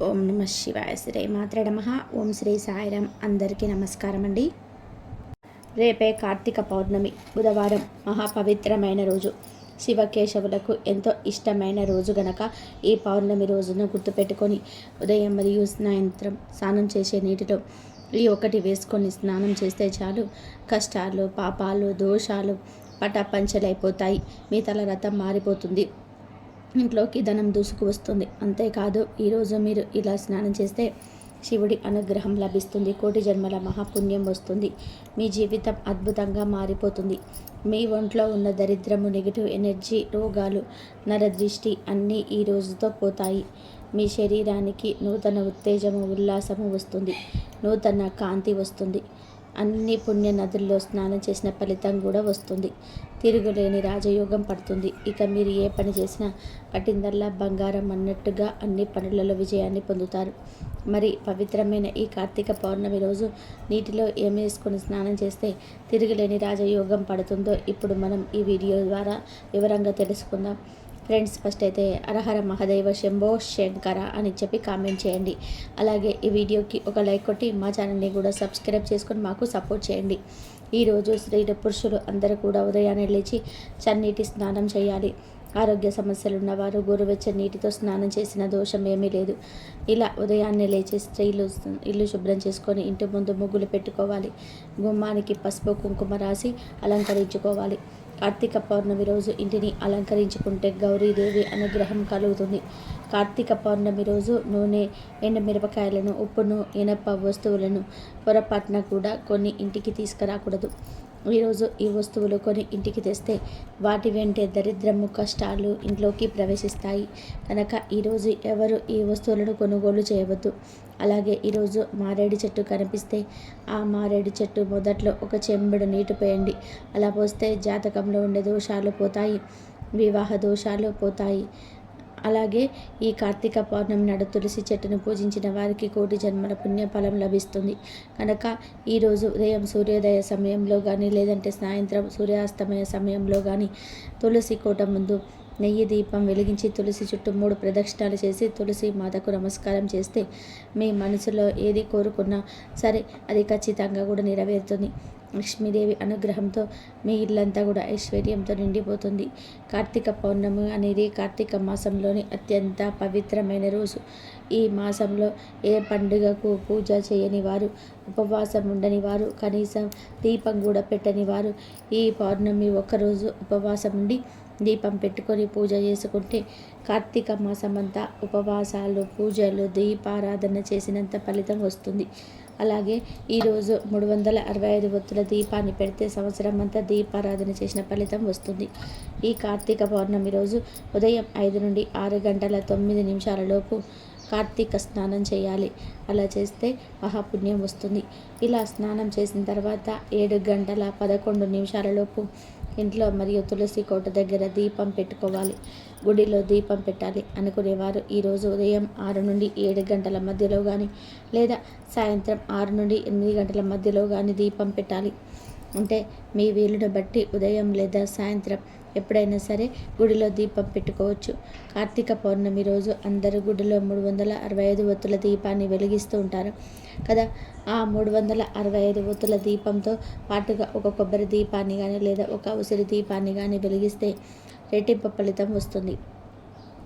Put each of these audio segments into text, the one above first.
ఓం నమ శివాయ శ్రీ మాత్రే నమః. ఓం శ్రీ సాయిరామ్. అందరికీ నమస్కారం అండి. రేపే కార్తీక పౌర్ణమి, బుధవారం, మహాపవిత్రమైన రోజు. శివకేశవులకు ఎంతో ఇష్టమైన రోజు గనక ఈ పౌర్ణమి రోజును గుర్తుపెట్టుకొని ఉదయం మరియు సాయంత్రం స్నానం చేసే నీటిలో ఈ ఒకటి వేసుకొని స్నానం చేస్తే చాలు, కష్టాలు, పాపాలు, దోషాలు పటాపంచలైపోతాయి. మీ తల రథం మారిపోతుంది. ఇంట్లోకి ధనం దూసుకు వస్తుంది. అంతేకాదు, ఈరోజు మీరు ఇలా స్నానం చేస్తే శివుడి అనుగ్రహం లభిస్తుంది. కోటి జన్మల మహాపుణ్యం వస్తుంది. మీ జీవితం అద్భుతంగా మారిపోతుంది. మీ ఒంట్లో ఉన్న దరిద్రము, నెగిటివ్ ఎనర్జీ, రోగాలు, నరదృష్టి అన్నీ ఈ రోజుతో పోతాయి. మీ శరీరానికి నూతన ఉత్తేజము, ఉల్లాసము వస్తుంది. నూతన కాంతి వస్తుంది. అన్ని పుణ్య నదుల్లో స్నానం చేసిన ఫలితం కూడా వస్తుంది. తిరుగులేని రాజయోగం పడుతుంది. ఇక మీరు ఏ పని చేసినా పట్టిందల్లా బంగారం అన్నట్టుగా అన్ని పనులలో విజయాన్ని పొందుతారు. మరి పవిత్రమైన ఈ కార్తీక పౌర్ణమి రోజు నీటిలో ఏం వేసుకొని స్నానం చేస్తే తిరుగులేని రాజయోగం పడుతుందో ఇప్పుడు మనం ఈ వీడియో ద్వారా వివరంగా తెలుసుకుందాం. ఫ్రెండ్స్, ఫస్ట్ అయితే హరహర మహాదేవ శంభో శంకర అని చెప్పి కామెంట్ చేయండి. అలాగే ఈ వీడియోకి ఒక లైక్ కొట్టి మా ఛానల్ని కూడా సబ్స్క్రైబ్ చేసుకొని మాకు సపోర్ట్ చేయండి. ఈరోజు స్త్రీ పురుషులు అందరూ కూడా ఉదయాన్నే లేచి చన్నీటి స్నానం చేయాలి. ఆరోగ్య సమస్యలు ఉన్నవారు గోరువెచ్చని నీటితో స్నానం చేసిన దోషం ఏమీ లేదు. ఇలా ఉదయాన్నే లేచి స్త్రీలు ఇల్లు శుభ్రం చేసుకొని ఇంటి ముందు ముగ్గులు పెట్టుకోవాలి. గుమ్మానికి పసుపు కుంకుమ రాసి అలంకరించుకోవాలి. కార్తీక పౌర్ణమి రోజు ఇంటిని అలంకరించుకుంటే గౌరీదేవి అనుగ్రహం కలుగుతుంది. కార్తీక పౌర్ణమి రోజు నూనె, ఎండుమిరపకాయలను, ఉప్పును, ఇనప వస్తువులను పొరపాటున కూడా కొన్ని ఇంటికి తీసుకురాకూడదు. ఈరోజు ఈ వస్తువులు కొని ఇంటికి తెస్తే వాటి వెంటే దరిద్రము, కష్టాలు ఇంట్లోకి ప్రవేశిస్తాయి. కనుక ఈరోజు ఎవరు ఈ వస్తువులను కొనుగోలు చేయవద్దు. అలాగే ఈరోజు మారేడు చెట్టు కనిపిస్తే ఆ మారేడు చెట్టు మొదట్లో ఒక చెంబుడు నీటి పోయండి. అలా పోస్తే జాతకంలో ఉండే దోషాలు పోతాయి, వివాహ దోషాలు పోతాయి. అలాగే ఈ కార్తీక పౌర్ణమి నాడు తులసి చెట్టును పూజించిన వారికి కోటి జన్మల పుణ్యఫలం లభిస్తుంది. కనుక ఈరోజు ఉదయం సూర్యోదయ సమయంలో కానీ లేదంటే సాయంత్రం సూర్యాస్తమయ సమయంలో కానీ తులసి కోట ముందు నెయ్యి దీపం వెలిగించి తులసి చుట్టూ 3 ప్రదక్షిణాలు చేసి తులసి మాతకు నమస్కారం చేస్తే మీ మనసులో ఏది కోరుకున్నా సరే అది ఖచ్చితంగా కూడా నెరవేరుతుంది. లక్ష్మీదేవి అనుగ్రహంతో మీ ఇల్లంతా కూడా ఐశ్వర్యంతో నిండిపోతుంది. కార్తీక పౌర్ణమి అనేది కార్తీక మాసంలోని అత్యంత పవిత్రమైన రోజు. ఈ మాసంలో ఏ పండుగకు పూజ చేయని వారు, ఉపవాసం ఉండని వారు, కనీసం దీపం కూడా పెట్టని వారు ఈ పౌర్ణమి ఒక్కరోజు ఉపవాసం ఉండి దీపం పెట్టుకొని పూజ చేసుకుంటే కార్తీక మాసమంతా ఉపవాసాలు, పూజలు, దీపారాధన చేసినంత ఫలితం వస్తుంది. అలాగే ఈరోజు 365 ఒత్తుల దీపాన్ని పెడితే సంవత్సరం అంతా దీపారాధన చేసిన ఫలితం వస్తుంది. ఈ కార్తీక పౌర్ణమి రోజు ఉదయం 5 నుండి 6 గంటల 9 నిమిషాల లోపు కార్తీక స్నానం చేయాలి. అలా చేస్తే మహాపుణ్యం వస్తుంది. ఇలా స్నానం చేసిన తర్వాత 7 గంటల 11 నిమిషాల లోపు ఇంట్లో మరియు తులసి కోట దగ్గర దీపం పెట్టుకోవాలి. గుడిలో దీపం పెట్టాలి అనుకునేవారు ఈరోజు ఉదయం 6 నుండి 7 గంటల మధ్యలో కానీ లేదా సాయంత్రం 6 నుండి 8 గంటల మధ్యలో కానీ దీపం పెట్టాలి. అంటే మీ వీలును బట్టి ఉదయం లేదా సాయంత్రం ఎప్పుడైనా సరే గుడిలో దీపం పెట్టుకోవచ్చు. కార్తీక పౌర్ణమి రోజు అందరూ గుడిలో 365 ఒత్తుల దీపాన్ని వెలిగిస్తూ ఉంటారు కదా. ఆ 365 ఒత్తుల దీపంతో పాటుగా ఒక కొబ్బరి దీపాన్ని కానీ లేదా ఒక ఉసిరి దీపాన్ని కానీ వెలిగిస్తే రెట్టింపు ఫలితం వస్తుంది.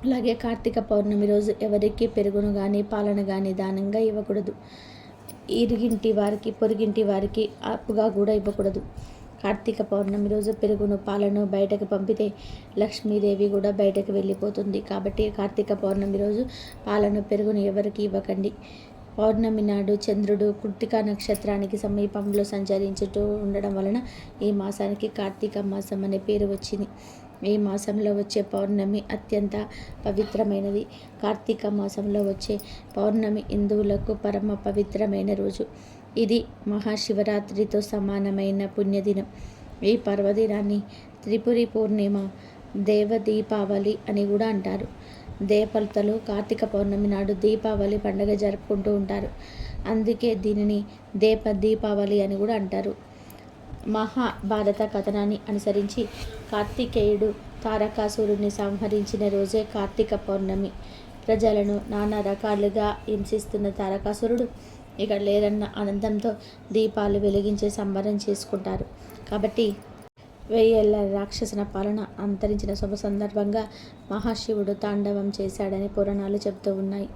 అలాగే కార్తీక పౌర్ణమి రోజు ఎవరికి పెరుగును కానీ పాలను కానీ దానంగా ఇవ్వకూడదు. ఇరుగింటి వారికి, పొరుగింటి వారికి అప్పుగా కూడా ఇవ్వకూడదు. కార్తీక పౌర్ణమి రోజు పెరుగును, పాలను బయటకు పంపితే లక్ష్మీదేవి కూడా బయటకు వెళ్ళిపోతుంది. కాబట్టి కార్తీక పౌర్ణమి రోజు పాలను, పెరుగును ఎవరికి ఇవ్వకండి. పౌర్ణమి నాడు చంద్రుడు కృత్తికా నక్షత్రానికి సమీపంలో సంచరించుతూ ఉండడం వలన ఈ మాసానికి కార్తీక మాసం అనే పేరు వచ్చింది. ఈ మాసంలో వచ్చే పౌర్ణమి అత్యంత పవిత్రమైనది. కార్తీక మాసంలో వచ్చే పౌర్ణమి హిందువులకు పరమ పవిత్రమైన రోజు. ఇది మహాశివరాత్రితో సమానమైన పుణ్యదినం. ఈ పర్వదినాన్ని త్రిపురి పూర్ణిమ, దేవ దీపావళి అని కూడా అంటారు. దేవతలు కార్తీక పౌర్ణమి నాడు దీపావళి పండుగ జరుపుకుంటూ ఉంటారు. అందుకే దీనిని దీపావళి అని కూడా అంటారు. మహాభారత కథనాన్ని అనుసరించి కార్తికేయుడు తారకాసురుని సంహరించిన రోజే కార్తీక పౌర్ణమి. ప్రజలను నానా రకాలుగా హింసిస్తున్న తారకాసురుడు ఇక లేరన్న ఆనందంతో దీపాలు వెలిగించే సంబరం చేసుకుంటారు. కాబట్టి వెయ్యేళ్ల రాక్షసన పాలన అంతరించిన శుభ సందర్భంగా మహాశివుడు తాండవం చేశాడని పురాణాలు చెబుతూ ఉన్నాయి.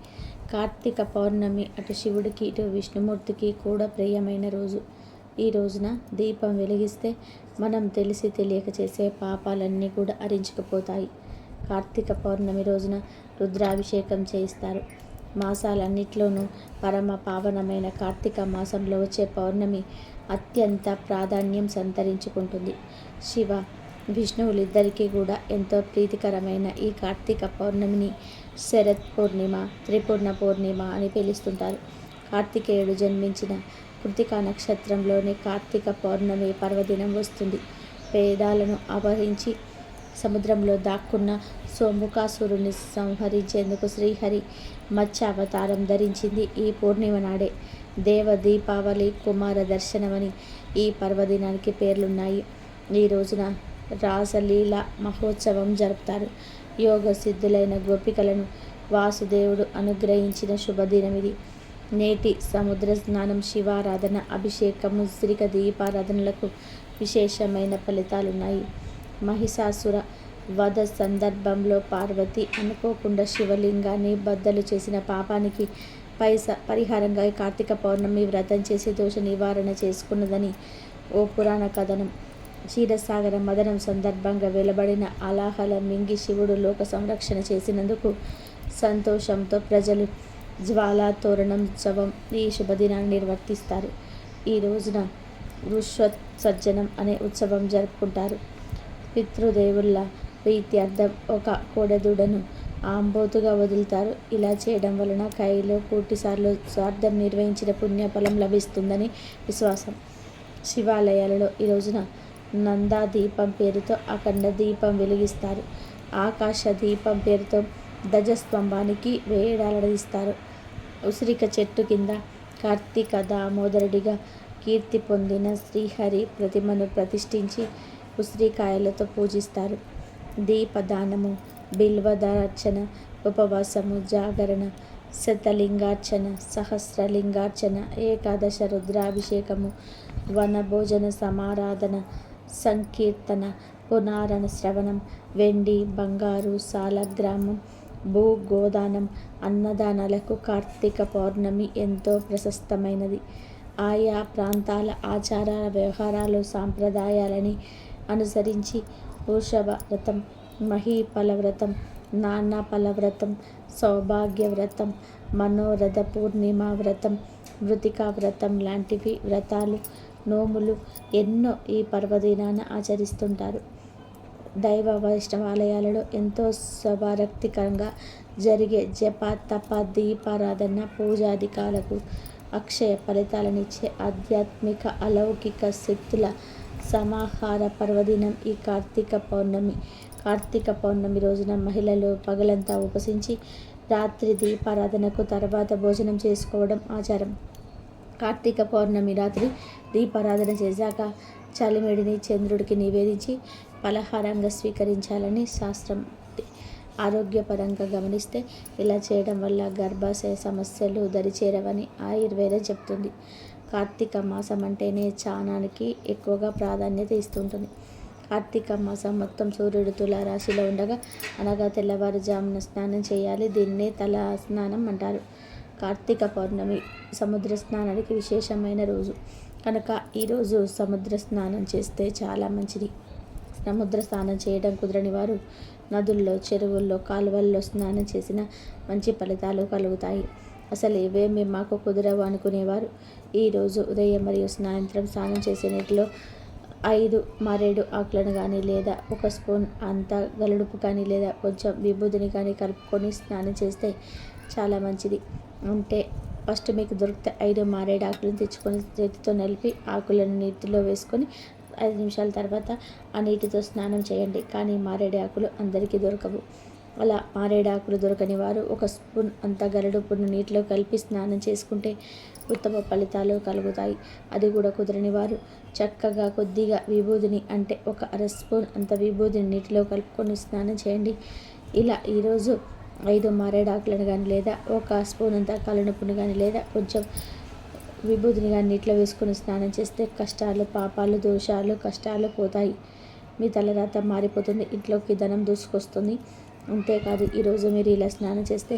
కార్తీక పౌర్ణమి అటు శివుడికి ఇటు విష్ణుమూర్తికి కూడా ప్రియమైన రోజు. ఈ రోజున దీపం వెలిగిస్తే మనం తెలిసి తెలియక చేసే పాపాలన్నీ కూడా హరించుకుపోతాయి. కార్తీక పౌర్ణమి రోజున రుద్రాభిషేకం చేయిస్తారు. మాసాలన్నిట్లోనూ పరమ పావనమైన కార్తీక మాసంలో వచ్చే పౌర్ణమి అత్యంత ప్రాధాన్యం సంతరించుకుంటుంది. శివ విష్ణువులిద్దరికీ కూడా ఎంతో ప్రీతికరమైన ఈ కార్తీక పౌర్ణమిని శరత్ పూర్ణిమ, త్రిపూర్ణ పూర్ణిమ అని పిలుస్తుంటారు. కార్తికేయుడు జన్మించిన కృతికా నక్షత్రంలోని కార్తీక పౌర్ణమి పర్వదినం వస్తుంది. వేదాలను అపహరించి సముద్రంలో దాక్కున్న సోముకాసురుని సంహరించేందుకు శ్రీహరి మత్స్య అవతారం ధరించింది ఈ పూర్ణిమ నాడే. దేవ దీపావళి, కుమార దర్శనమని ఈ పర్వదినానికి పేర్లున్నాయి. ఈ రోజున రాసలీల మహోత్సవం జరుపుతారు. యోగ సిద్ధులైన గోపికలను వాసుదేవుడు అనుగ్రహించిన శుభదినమిది. నేటి సముద్ర స్నానం, శివారాధన, అభిషేకం, ఉసిరిక దీపారాధనలకు విశేషమైన ఫలితాలున్నాయి. మహిషాసుర వధ సందర్భంలో పార్వతి అనుకోకుండా శివలింగాన్ని బద్దలు చేసిన పాపానికి పరిహారంగా కార్తీక పౌర్ణమి వ్రతం చేసి దోష నివారణ చేసుకున్నదని ఓ పురాణ కథనం. క్షీరసాగర మదనం సందర్భంగా వెలువడిన అలాహల మింగి శివుడు లోక సంరక్షణ చేసినందుకు సంతోషంతో ప్రజలు జ్వాలా తోరణోత్సవం ఈ శుభదినాన్ని నిర్వర్తిస్తారు. ఈ రోజున వృషోత్సర్జనం అనే ఉత్సవం జరుపుకుంటారు. పితృదేవుళ్ళ ప్రీత్యర్థం ఒక కోడెదూడను ఆంబోతుగా వదులుతారు. ఇలా చేయడం వలన కైలో కోటిసార్లు స్వార్థం నిర్వహించిన పుణ్యఫలం లభిస్తుందని విశ్వాసం. శివాలయాలలో ఈ రోజున నందా దీపం పేరుతో అఖండ దీపం వెలిగిస్తారు. ఆకాశ దీపం పేరుతో ధ్వజస్తంభానికి వేలాడదీస్తారు. ఉసిరిక చెట్టు కింద కార్తీక దామోదరుడిగా కీర్తి పొందిన శ్రీహరి ప్రతిమను ప్రతిష్ఠించి ఉసిరికాయలతో పూజిస్తారు. దీపదానము, బిల్వదార్చన, ఉపవాసము, జాగరణ, శతలింగార్చన, సహస్రలింగార్చన, ఏకాదశ రుద్రాభిషేకము, వనభోజన సమారాధన, సంకీర్తన, పురాణ శ్రవణం, వెండి బంగారు సాలగ్రామం, భూగోదానం, అన్నదానాలకు కార్తీక పౌర్ణమి ఎంతో ప్రశస్తమైనది. ఆయా ప్రాంతాల ఆచార వ్యవహారాలు సాంప్రదాయాలని అనుసరించి వృషభ వ్రతం, మహీఫల వ్రతం, నానాఫల వ్రతం, సౌభాగ్య వ్రతం, మనోరథ పూర్ణిమ వ్రతం, మృతికా వ్రతం లాంటివి వ్రతాలు, నోములు ఎన్నో ఈ పర్వదినాన ఆచరిస్తుంటారు. దైవ వైష్ణవాలయాలలో ఎంతో శుభారక్తికరంగా జరిగే జప, తప, దీపారాధన, పూజాధికాలకు అక్షయ ఫలితాలనిచ్చే ఆధ్యాత్మిక అలౌకిక శక్తుల సమాహార పర్వదినం ఈ కార్తీక పౌర్ణమి. కార్తీక పౌర్ణమి రోజున మహిళలు పగలంతా ఉపసించి రాత్రి దీపారాధనకు తర్వాత భోజనం చేసుకోవడం ఆచారం. కార్తీక పౌర్ణమి రాత్రి దీపారాధన చేశాక చలిమిడిని చంద్రుడికి నివేదించి పలహారంగా స్వీకరించాలని శాస్త్రం. ఆరోగ్యపరంగా గమనిస్తే ఇలా చేయడం వల్ల గర్భాశయ సమస్యలు దరిచేరవని ఆయుర్వేదం చెప్తుంది. కార్తీక మాసం అంటేనే స్నానానికి ఎక్కువగా ప్రాధాన్యత ఇస్తుంటుంది. కార్తీక మాసం మొత్తం సూర్యుడు తుల రాశిలో ఉండగా అనగా తెల్లవారుజామున స్నానం చేయాలి. దీన్నే తల స్నానం అంటారు. కార్తీక పౌర్ణమి సముద్ర స్నానానికి విశేషమైన రోజు కనుక ఈరోజు సముద్ర స్నానం చేస్తే చాలా మంచిది. సముద్ర స్నానం చేయడం కుదరని వారు నదుల్లో, చెరువుల్లో, కాలువల్లో స్నానం చేసిన మంచి ఫలితాలు కలుగుతాయి. అసలు ఇవేమీ మాకు కుదరవు అనుకునేవారు ఈరోజు ఉదయం మరియు సాయంత్రం స్నానం చేసే నీటిలో 5 మారేడు ఆకులను కానీ లేదా 1 స్పూన్ అంత గలుడుపు కానీ లేదా కొంచెం విభూదిని కానీ కలుపుకొని స్నానం చేస్తే చాలా మంచిది. అంటే ఫస్ట్ మీకు దొరికితే 5 మారేడు ఆకులను తెచ్చుకొని చేతితో నలిపి ఆకులను నీటిలో వేసుకొని 5 నిమిషాల తర్వాత ఆ నీటితో స్నానం చేయండి. కానీ మారేడు ఆకులు అందరికీ దొరకవు. అలా మారేడు ఆకులు దొరకని వారు 1 స్పూన్ అంత గరుడుపును నీటిలో కలిపి స్నానం చేసుకుంటే ఉత్తమ ఫలితాలు కలుగుతాయి. అది కూడా కుదరని వారు చక్కగా కొద్దిగా విభూదిని అంటే 1 అర స్పూన్ అంత విభూదిని నీటిలో కలుపుకొని స్నానం చేయండి. ఇలా ఈరోజు 5 మారేడాకులను కానీ లేదా ఒక స్పూన్ అంత కళ్ళునుప్పును కానీ లేదా కొంచెం విభూతిని కానీ నీటిలో వేసుకొని స్నానం చేస్తే కష్టాలు, పాపాలు, దోషాలు, కష్టాలు పోతాయి. మీ తలరాత మారిపోతుంది, ఇంట్లోకి ధనం దూసుకొస్తుంది. అంతేకాదు ఈరోజు మీరు ఇలా స్నానం చేస్తే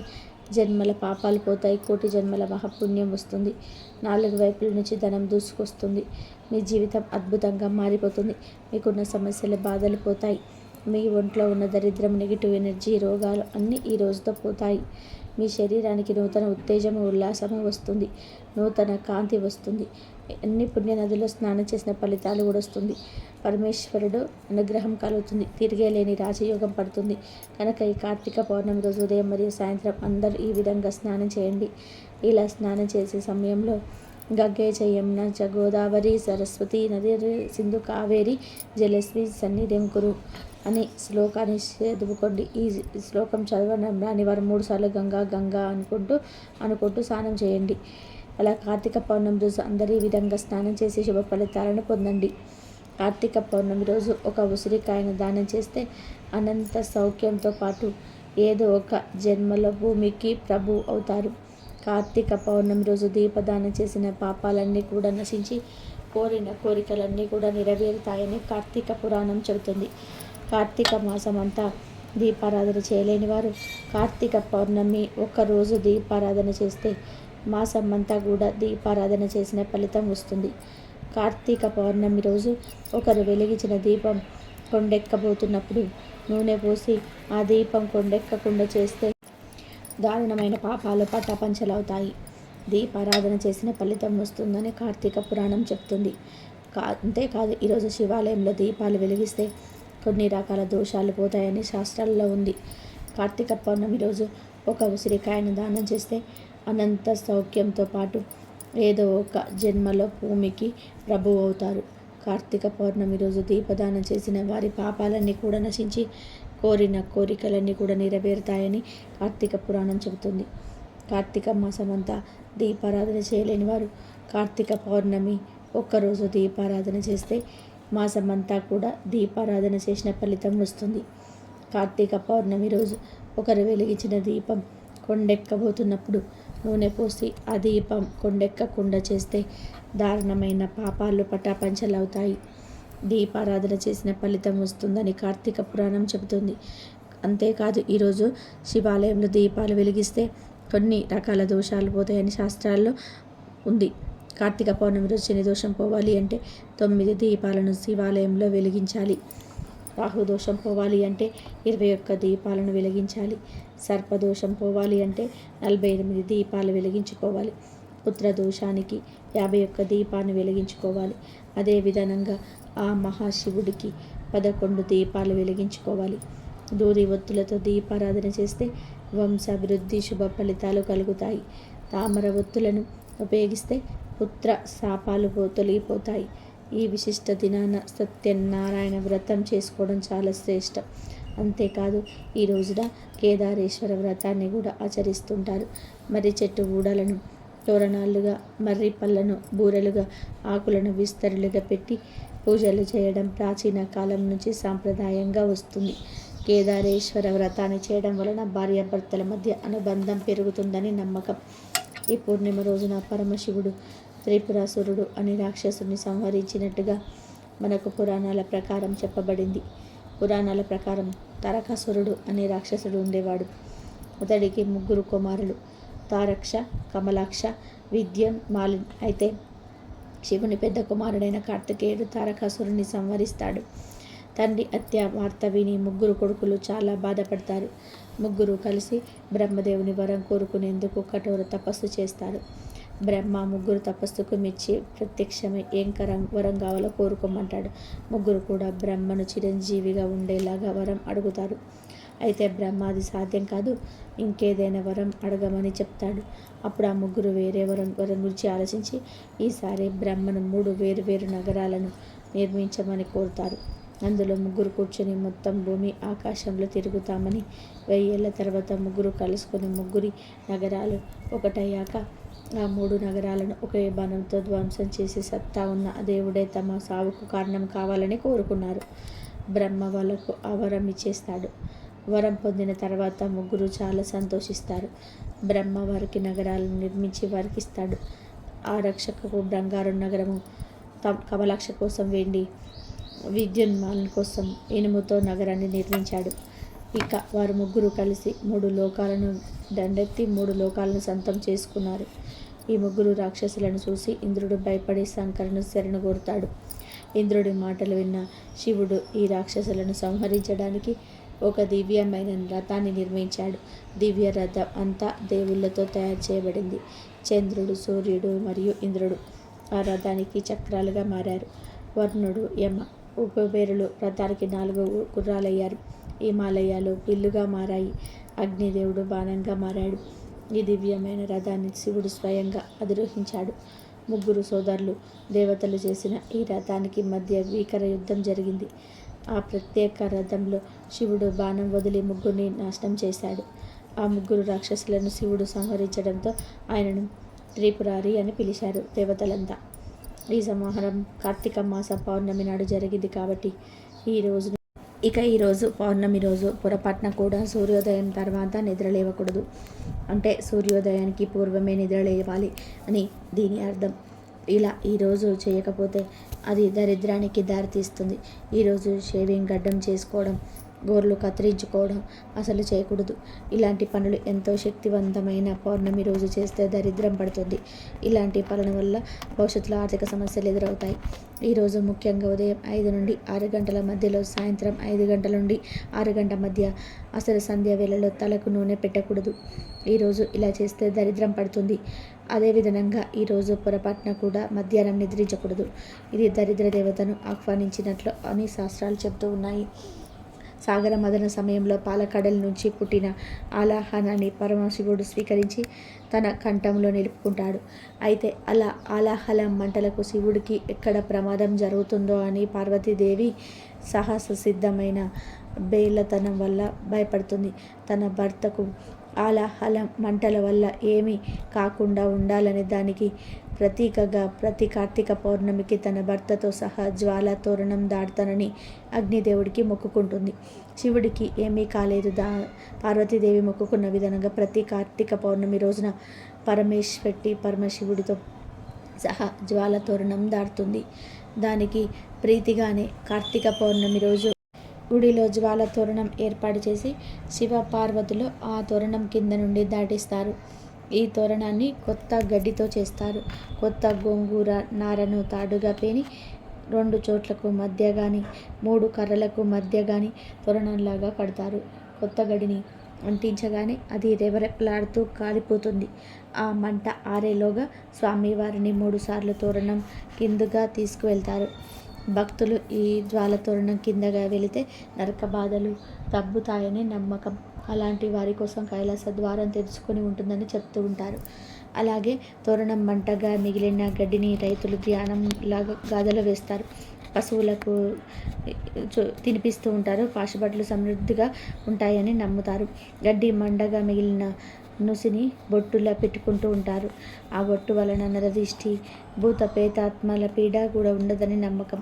జన్మల పాపాలు పోతాయి, కోటి జన్మల మహాపుణ్యం వస్తుంది. 4 వైపుల నుంచి ధనం దూసుకొస్తుంది. మీ జీవితం అద్భుతంగా మారిపోతుంది. మీకున్న సమస్యలు, బాధలు పోతాయి. మీ ఒంట్లో ఉన్న దరిద్రం, నెగిటివ్ ఎనర్జీ, రోగాలు అన్నీ ఈ రోజుతో పోతాయి. మీ శరీరానికి నూతన ఉత్తేజము, ఉల్లాసము వస్తుంది. నూతన కాంతి వస్తుంది. అన్ని పుణ్య నదుల్లో స్నానం చేసిన ఫలితాలు కూడా వస్తుంది. పరమేశ్వరుడు అనుగ్రహం కలుగుతుంది. తిరిగేలేని రాజయోగం పడుతుంది. కనుక ఈ కార్తీక పౌర్ణమి రోజు ఉదయం మరియు సాయంత్రం అందరూ ఈ విధంగా స్నానం చేయండి. ఇలా స్నానం చేసే సమయంలో గంగే చ యమున చ గోదావరి సరస్వతి నది సింధు కావేరి జలస్వి సన్నిధిం కురు అని శ్లోకాన్ని చదువుకోండి. ఈ శ్లోకం చదవడం రాని వారు 3 సార్లు గంగా గంగా అనుకుంటూ స్నానం చేయండి. అలా కార్తీక పౌర్ణమి రోజు అందరూ ఈ విధంగా స్నానం చేసి శుభ ఫలితాలను పొందండి. కార్తీక పౌర్ణమి రోజు ఒక ఉసిరికాయను దానం చేస్తే అనంత సౌఖ్యంతో పాటు ఏదో ఒక జన్మలో భూమికి ప్రభు అవుతారు. కార్తీక పౌర్ణమి రోజు దీపదానం చేసిన పాపాలన్నీ కూడా నశించి కోరిన కోరికలన్నీ కూడా నెరవేరుతాయని కార్తీక పురాణం చెబుతుంది. కార్తీక మాసం అంతా దీపారాధన చేయలేని వారు కార్తీక పౌర్ణమి ఒక్కరోజు దీపారాధన చేస్తే మాసం అంతా కూడా దీపారాధన చేసిన ఫలితం వస్తుంది. కార్తీక పౌర్ణమి రోజు ఒకరు వెలిగించిన దీపం కొండెక్కబోతున్నప్పుడు నూనె పోసి ఆ దీపం కొండెక్కకుండా చేస్తే దారుణమైన పాపాలు పటాపంచలవుతాయి. దీపారాధన చేసిన ఫలితం వస్తుందని కార్తీక పురాణం చెప్తుంది. అంతేకాదు ఈరోజు శివాలయంలో దీపాలు వెలిగిస్తే కొన్ని రకాల దోషాలు పోతాయని శాస్త్రాల్లో ఉంది. కార్తీక పౌర్ణమి రోజు ఒక ఉసిరికాయను దానం చేస్తే అనంత సౌఖ్యంతో పాటు ఏదో ఒక జన్మలో భూమికి ప్రభువు అవుతారు. కార్తీక పౌర్ణమి రోజు దీపదానం చేసిన వారి పాపాలన్నీ కూడా నశించి కోరిన కోరికలన్నీ కూడా నెరవేరుతాయని కార్తీక పురాణం చెబుతుంది. కార్తీక మాసం అంతా దీపారాధన చేయలేని వారు కార్తీక పౌర్ణమి ఒక్కరోజు దీపారాధన చేస్తే మాసం అంతా కూడా దీపారాధన చేసిన ఫలితం వస్తుంది. కార్తీక పౌర్ణమి రోజు ఒకరు వెలిగించిన దీపం కొండెక్కబోతున్నప్పుడు నూనె పోసి ఆ దీపం కొండెక్కకుండా చేస్తే దారుణమైన పాపాలు పటాపంచలవుతాయి. దీపారాధన చేసిన ఫలితం వస్తుందని కార్తీక పురాణం చెబుతుంది. అంతేకాదు ఈరోజు శివాలయంలో దీపాలు వెలిగిస్తే కొన్ని రకాల దోషాలు పోతాయని శాస్త్రాల్లో ఉంది. కార్తీక పౌర్ణమి రోజు శని దోషం పోవాలి అంటే 9 దీపాలను శివాలయంలో వెలిగించాలి. రాహుదోషం పోవాలి అంటే 21 దీపాలను వెలిగించాలి. సర్పదోషం పోవాలి అంటే 48 దీపాలు వెలిగించుకోవాలి. పుత్రదోషానికి 51 దీపాన్ని వెలిగించుకోవాలి. అదే విధంగా ఆ మహాశివుడికి 11 దీపాలు వెలిగించుకోవాలి. దూది ఒత్తులతో దీపారాధన చేస్తే వంశాభివృద్ధి, శుభ ఫలితాలు కలుగుతాయి. తామర ఒత్తులను ఉపయోగిస్తే పుత్ర శాపాలు తొలగిపోతాయి. ఈ విశిష్ట దినాన సత్యనారాయణ వ్రతం చేసుకోవడం చాలా శ్రేష్టం. అంతేకాదు ఈ రోజున కేదారేశ్వర వ్రతాన్ని కూడా ఆచరిస్తుంటారు. మర్రి చెట్టు ఊడలను తోరణాలుగా, మర్రి పళ్ళను బూరెలుగా, ఆకులను విస్తరులుగా పెట్టి పూజలు చేయడం ప్రాచీన కాలం నుంచి సాంప్రదాయంగా వస్తుంది. కేదారేశ్వర వ్రతాన్ని చేయడం వలన భార్యాభర్తల మధ్య అనుబంధం పెరుగుతుందని నమ్మకం. ఈ పూర్ణిమ రోజున పరమశివుడు త్రిపురాసురుడు అని రాక్షసుని సంహరించినట్టుగా మనకు పురాణాల ప్రకారం చెప్పబడింది. పురాణాల ప్రకారం తారకాసురుడు అనే రాక్షసుడు ఉండేవాడు. అతడికి 3 కుమారులు, తారక్ష, కమలాక్ష, విద్యం, మాలిన్. అయితే శివుని పెద్ద కుమారుడైన కార్తికేయుడు తారకాసురుని సంహరిస్తాడు. తండ్రి హత్య వార్త విని 3 కొడుకులు చాలా బాధపడతారు. 3 కలిసి బ్రహ్మదేవుని వరం కోరుకునేందుకు కఠోర తపస్సు చేస్తారు. బ్రహ్మ 3 తపస్సుకు మెచ్చి ప్రత్యక్షమై ఏం వరం కావాలో కోరుకోమంటాడు. 3 కూడా బ్రహ్మను చిరంజీవిగా ఉండేలాగా వరం అడుగుతారు. అయితే బ్రహ్మ అది సాధ్యం కాదు, ఇంకేదైనా వరం అడగమని చెప్తాడు. అప్పుడు ఆ 3 వేరే వరం గురించి ఆలోచించి ఈసారి బ్రహ్మను 3 వేరు నగరాలను నిర్మించమని కోరుతారు. అందులో 3 కూర్చొని మొత్తం భూమి ఆకాశంలో తిరుగుతామని, 1000 ఏళ్ల తర్వాత 3 కలుసుకొని 3 నగరాలు ఒకటయ్యాక ఆ 3 నగరాలను ఒకే బాణంతో ధ్వంసం చేసే సత్తా ఉన్న దేవుడే తమ సావుకు కారణం కావాలని కోరుకున్నారు. బ్రహ్మ వాళ్ళకు ఆ వరం ఇచ్చేస్తాడు. వరం పొందిన తర్వాత ముగ్గురు చాలా సంతోషిస్తారు. బ్రహ్మ వారికి నగరాలను నిర్మించి వారికి ఇస్తాడు. ఆ రక్షకకు బంగారు నగరము, కమలాక్ష కోసం వెండి, విద్యున్మాలన కోసం ఇనుముతో నగరాన్ని నిర్మించాడు. ఇక వారు ముగ్గురు కలిసి 3 లోకాలను దండెత్తి 3 లోకాలను సొంతం చేసుకున్నారు. ఈ ముగ్గురు రాక్షసులను చూసి ఇంద్రుడు భయపడి శంకరుని శరణు కోరుతాడు. ఇంద్రుడి మాటలు విన్న శివుడు ఈ రాక్షసులను సంహరించడానికి ఒక దివ్యమైన రథాన్ని నిర్మించాడు. దివ్య రథం అంతా దేవుళ్ళతో తయారు చేయబడింది. చంద్రుడు, సూర్యుడు మరియు ఇంద్రుడు ఆ రథానికి చక్రాలుగా మారారు. వర్ణుడు, యమ, కుబేరులు రథానికి 4 గుర్రాలయ్యారు. హిమాలయాలు పిల్లుగా మారాయి. అగ్నిదేవుడు బాణంగా మారాడు. ఈ దివ్యమైన రథాన్ని శివుడు స్వయంగా అధిరోహించాడు. ముగ్గురు సోదరులు దేవతలు చేసిన ఈ రథానికి మధ్య భీకర యుద్ధం జరిగింది. ఆ ప్రత్యేక రథంలో శివుడు బాణం వదిలి ముగ్గురిని నాశనం చేశాడు. ఆ ముగ్గురు రాక్షసులను శివుడు సంహరించడంతో ఆయనను త్రిపురారి అని పిలిచారు దేవతలంతా. ఈ సంహారం కార్తీక మాస పౌర్ణమి నాడు జరిగింది కాబట్టి ఈరోజు పౌర్ణమి రోజు పొరపాటున కూడా సూర్యోదయం తర్వాత నిద్రలేవకూడదు. అంటే సూర్యోదయానికి పూర్వమే నిద్రలేవాలి అని దీని అర్థం. ఇలా ఈరోజు చేయకపోతే అది దరిద్రానికి దారితీస్తుంది. ఈరోజు షేవింగ్, గడ్డం చేసుకోవడం, గోర్లు కత్తిరించుకోవడం అసలు చేయకూడదు. ఇలాంటి పనులు ఎంతో శక్తివంతమైన పౌర్ణమి రోజు చేస్తే దరిద్రం పడుతుంది. ఇలాంటి పనుల వల్ల భవిష్యత్తులో ఆర్థిక సమస్యలు ఎదురవుతాయి. ఈరోజు ముఖ్యంగా ఉదయం 5 నుండి 6 గంటల మధ్యలో, సాయంత్రం 5 గంటల నుండి 6 గంటల మధ్య, అసలు సంధ్య వేళలో తలకు నూనె పెట్టకూడదు. ఈరోజు ఇలా చేస్తే దరిద్రం పడుతుంది. అదేవిధంగా ఈరోజు పొరపాటున కూడా మధ్యాహ్నం నిద్రించకూడదు. ఇది దరిద్ర దేవతను ఆహ్వానించినట్లు అని శాస్త్రాలు చెబుతూ ఉన్నాయి. సాగర మదన సమయంలో పాలకడల నుంచి పుట్టిన ఆలాహనాన్ని పరమశివుడు స్వీకరించి తన కంఠంలో నిలుపుకుంటాడు. అయితే అలా ఆలాహల మంటలకు శివుడికి ఎక్కడ ప్రమాదం జరుగుతుందో అని పార్వతీదేవి సాహస సిద్ధమైన బేలతనం వల్ల భయపడుతుంది. తన భర్తకు ఆలాహల మంటల వల్ల ఏమీ కాకుండా ఉండాలని దానికి ప్రతీకగా ప్రతి కార్తీక పౌర్ణమికి తన భర్తతో సహా జ్వాల తోరణం దాడతానని అగ్నిదేవుడికి మొక్కుకుంటుంది. శివుడికి ఏమీ కాలేదు. పార్వతీదేవి మొక్కుకున్న విధంగా ప్రతి కార్తీక పౌర్ణమి రోజున పరమశివుడితో సహా జ్వాల తోరణం దాడుతుంది. దానికి ప్రీతిగానే కార్తీక పౌర్ణమి రోజు గుడిలో జ్వాల తోరణం ఏర్పాటు చేసి శివ పార్వతులు ఆ తోరణం కింద నుండి దాటిస్తారు. ఈ తోరణాన్ని కొత్త గడ్డితో చేస్తారు. కొత్త గోంగూర నారను తాడుగా పేని 2 చోట్లకు మధ్య కానీ 3 కర్రలకు మధ్య కానీ తోరణంలాగా కడతారు. కొత్త గడిని అంటించగానే అది రెవరెపలాడుతూ కాలిపోతుంది. ఆ మంట ఆరేలోగా స్వామివారిని 3 సార్లు తోరణం కిందుగా తీసుకువెళ్తారు. భక్తులు ఈ జ్వాల తోరణం కిందగా వెళితే నరక బాధలు తగ్గుతాయని నమ్మకం. అలాంటి వారి కోసం కైలాస ద్వారం తెరుచుకొని ఉంటుందని చెప్తూ ఉంటారు. అలాగే తోరణం మంటగా మిగిలిన గడ్డిని రైతులు ధ్యానంలాగా గాథలో వేస్తారు. పశువులకు తినిపిస్తూ ఉంటారు. పాశుపట్లు సమృద్ధిగా ఉంటాయని నమ్ముతారు. గడ్డి మండగా మిగిలిన నుసిని బొట్టులా పెట్టుకుంటూ ఉంటారు. ఆ బొట్టు వలన నరదిష్టి, భూత ప్రేతాత్మల పీడ కూడా ఉండదని నమ్మకం.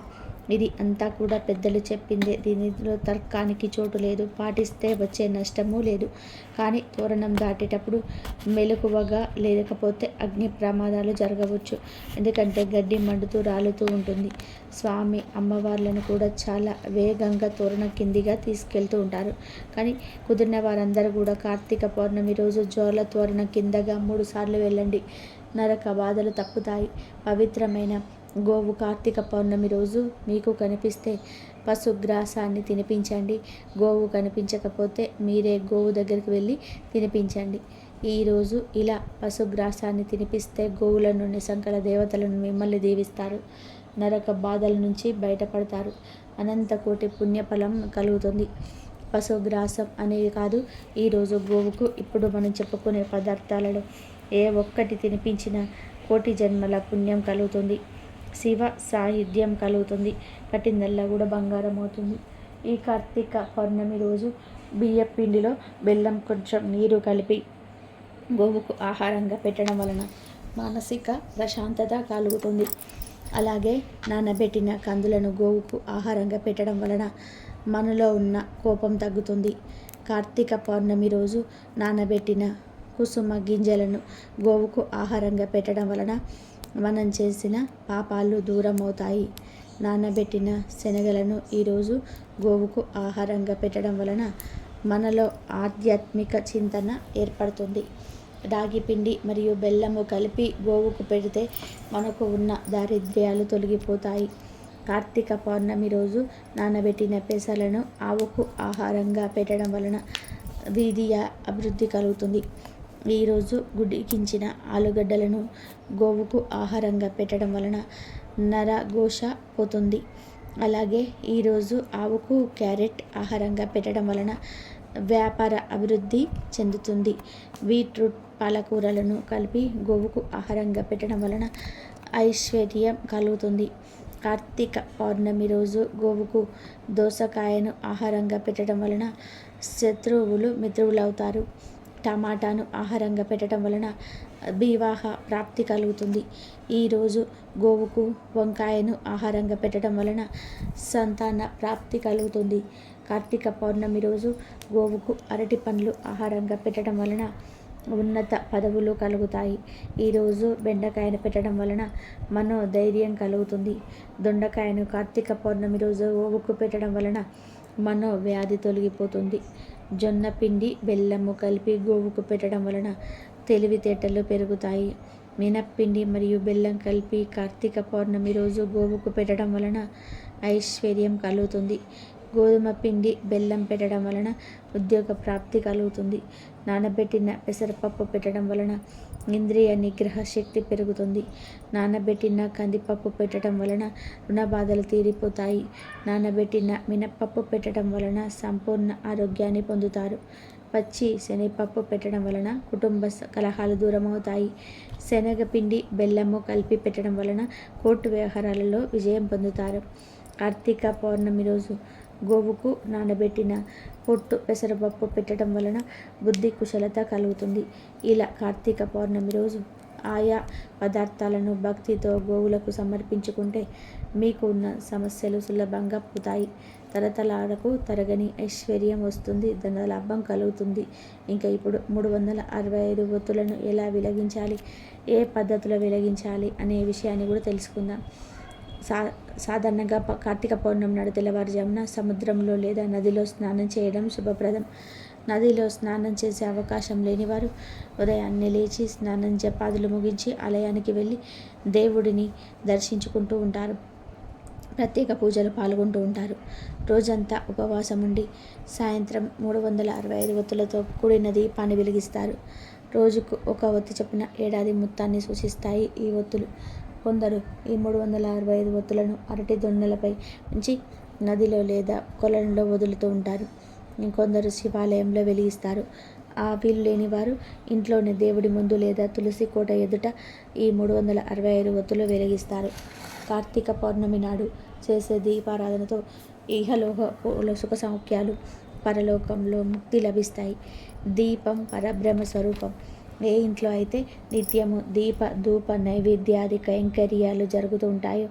ఇది అంతా కూడా పెద్దలు చెప్పిందే. దీనిలో తర్కానికి చోటు లేదు. పాటిస్తే వచ్చే నష్టమూ లేదు. కానీ తోరణం దాటేటప్పుడు మెలకువగా లేకపోతే అగ్ని ప్రమాదాలు జరగవచ్చు. ఎందుకంటే గడ్డి మండుతూ రాలుతూ ఉంటుంది. స్వామి అమ్మవార్లను కూడా చాలా వేగంగా తోరణం కిందిగా తీసుకెళ్తూ ఉంటారు. కానీ కుదిరిన వారందరూ కూడా కార్తీక పౌర్ణమి రోజు జ్వాల తోరణం కిందగా 3 సార్లు వెళ్ళండి. నరక బాధలు తప్పుతాయి. పవిత్రమైన గోవు కార్తీక పౌర్ణమి రోజు మీకు కనిపిస్తే పశుగ్రాసాన్ని తినిపించండి. గోవు కనిపించకపోతే మీరే గోవు దగ్గరికి వెళ్ళి తినిపించండి. ఈరోజు ఇలా పశుగ్రాసాన్ని తినిపిస్తే గోవుల నుండి సంకల దేవతలను మిమ్మల్ని దీవిస్తారు. నరక బాధల నుంచి బయటపడతారు. అనంత కోటి పుణ్యఫలం కలుగుతుంది. పశుగ్రాసం అనేది కాదు, ఈరోజు గోవుకు ఇప్పుడు మనం చెప్పుకునే పదార్థాలలో ఏ ఒక్కటి తినిపించినా కోటి జన్మల పుణ్యం కలుగుతుంది. శివ సాహిత్యం కలుగుతుంది. కట్టిందల్లా కూడా బంగారం అవుతుంది. ఈ కార్తీక పౌర్ణమి రోజు బియ్య పిండిలో బెల్లం కొంచెం నీరు కలిపి గోవుకు ఆహారంగా పెట్టడం వలన మానసిక ప్రశాంతత కలుగుతుంది. అలాగే నానబెట్టిన కందులను గోవుకు ఆహారంగా పెట్టడం వలన మనలో ఉన్న కోపం తగ్గుతుంది. కార్తీక పౌర్ణమి రోజు నానబెట్టిన కుసుమ గింజలను గోవుకు ఆహారంగా పెట్టడం వలన మనం చేసిన పాపాలు దూరం అవుతాయి. నానబెట్టిన శనగలను ఈరోజు గోవుకు ఆహారంగా పెట్టడం వలన మనలో ఆధ్యాత్మిక చింతన ఏర్పడుతుంది. రాగి పిండి మరియు బెల్లము కలిపి గోవుకు పెడితే మనకు ఉన్న దారిద్ర్యాలు తొలగిపోతాయి. కార్తీక పౌర్ణమి రోజు నానబెట్టిన పెసలను ఆవుకు ఆహారంగా పెట్టడం వలన వీధియ అభివృద్ధి కలుగుతుంది. ఈరోజు గుడికించిన ఆలుగడ్డలను గోవుకు ఆహారంగా పెట్టడం వలన నరఘోష పోతుంది. అలాగే ఈరోజు ఆవుకు క్యారెట్ ఆహారంగా పెట్టడం వలన వ్యాపార అభివృద్ధి చెందుతుంది. బీట్రూట్ పాలకూరలను కలిపి గోవుకు ఆహారంగా పెట్టడం వలన ఐశ్వర్యం కలుగుతుంది. కార్తీక పౌర్ణమి రోజు గోవుకు దోసకాయను ఆహారంగా పెట్టడం వలన శత్రువులు మిత్రువులవుతారు. టమాటాను ఆహారంగా పెట్టడం వలన వివాహ ప్రాప్తి కలుగుతుంది. ఈరోజు గోవుకు వంకాయను ఆహారంగా పెట్టడం వలన సంతాన ప్రాప్తి కలుగుతుంది. కార్తీక పౌర్ణమి రోజు గోవుకు అరటి పండ్లు ఆహారంగా పెట్టడం వలన ఉన్నత పదవులు కలుగుతాయి. ఈరోజు బెండకాయను పెట్టడం వలన మనోధైర్యం కలుగుతుంది. దొండకాయను కార్తీక పౌర్ణమి రోజు గోవుకు పెట్టడం వలన మనోవ్యాధి తొలగిపోతుంది. జొన్న పిండి బెల్లము కలిపి గోవుకు పెట్టడం వలన తెలివితేటలు పెరుగుతాయి. మినప్పిండి మరియు బెల్లం కలిపి కార్తీక పౌర్ణమి రోజు గోవుకు పెట్టడం వలన ఐశ్వర్యం కలుగుతుంది. గోధుమ పిండి బెల్లం పెట్టడం వలన ఉద్యోగ ప్రాప్తి కలుగుతుంది. నానబెట్టిన పెసరపప్పు పెట్టడం వలన ఇంద్రియ నిగ్రహ శక్తి పెరుగుతుంది. నానబెట్టిన కందిపప్పు పెట్టడం వలన రుణ బాధలు తీరిపోతాయి. నానబెట్టిన మినప్పప్పు పెట్టడం వలన సంపూర్ణ ఆరోగ్యాన్ని పొందుతారు. పచ్చి శనగపప్పు పెట్టడం వలన కుటుంబ కలహాలు దూరమవుతాయి. శనగపిండి బెల్లము కలిపి పెట్టడం వలన కోర్టు వ్యవహారాలలో విజయం పొందుతారు. కార్తీక పౌర్ణమి రోజు గోవుకు నానబెట్టిన పొట్టు పెసరపప్పు పెట్టడం వలన బుద్ధి కుశలత కలుగుతుంది. ఇలా కార్తీక పౌర్ణమి రోజు ఆయా పదార్థాలను భక్తితో గోవులకు సమర్పించుకుంటే మీకు ఉన్న సమస్యలు సులభంగా పోతాయి. తరతరాలకు తరగని ఐశ్వర్యం వస్తుంది. ధనలాభం కలుగుతుంది. ఇంకా ఇప్పుడు 365 ఒత్తులను ఎలా వెలిగించాలి, ఏ పద్ధతిలో వెలిగించాలి అనే విషయాన్ని కూడా తెలుసుకుందాం. సాధారణంగా కార్తీక పౌర్ణమి నాడు తెల్లవారుజామున సముద్రంలో లేదా నదిలో స్నానం చేయడం శుభప్రదం. నదిలో స్నానం చేసే అవకాశం లేనివారు ఉదయాన్నే లేచి స్నానం జపాదులు ముగించి ఆలయానికి వెళ్ళి దేవుడిని దర్శించుకుంటూ ఉంటారు. ప్రత్యేక పూజలు పాల్గొంటూ ఉంటారు. రోజంతా ఉపవాసం ఉండి సాయంత్రం 365 ఒత్తులతో కూడిన దీపాన్ని వెలిగిస్తారు. రోజుకు ఒక ఒత్తి చొప్పున ఏడాది మొత్తాన్ని సూచిస్తాయి ఈ ఒత్తులు. కొందరు ఈ 365 ఒత్తులను అరటి దొన్నలపై ఉంచి నదిలో లేదా కొలంలో వదులుతూ ఉంటారు. ఇంకొందరు శివాలయంలో వెలిగిస్తారు. ఆ వీలు లేని వారు ఇంట్లోని దేవుడి ముందు లేదా తులసి కోట ఎదుట ఈ 365 ఒత్తులు వెలిగిస్తారు. కార్తీక పౌర్ణమి నాడు చేసే దీపారాధనతో ఇహలోక సుఖ సౌఖ్యాలు, పరలోకంలో ముక్తి లభిస్తాయి. దీపం పరబ్రహ్మ స్వరూపం. ఏ ఇంట్లో అయితే నిత్యము దీప ధూప నైవేద్యాది కైంకర్యాలు జరుగుతూ ఉంటాయో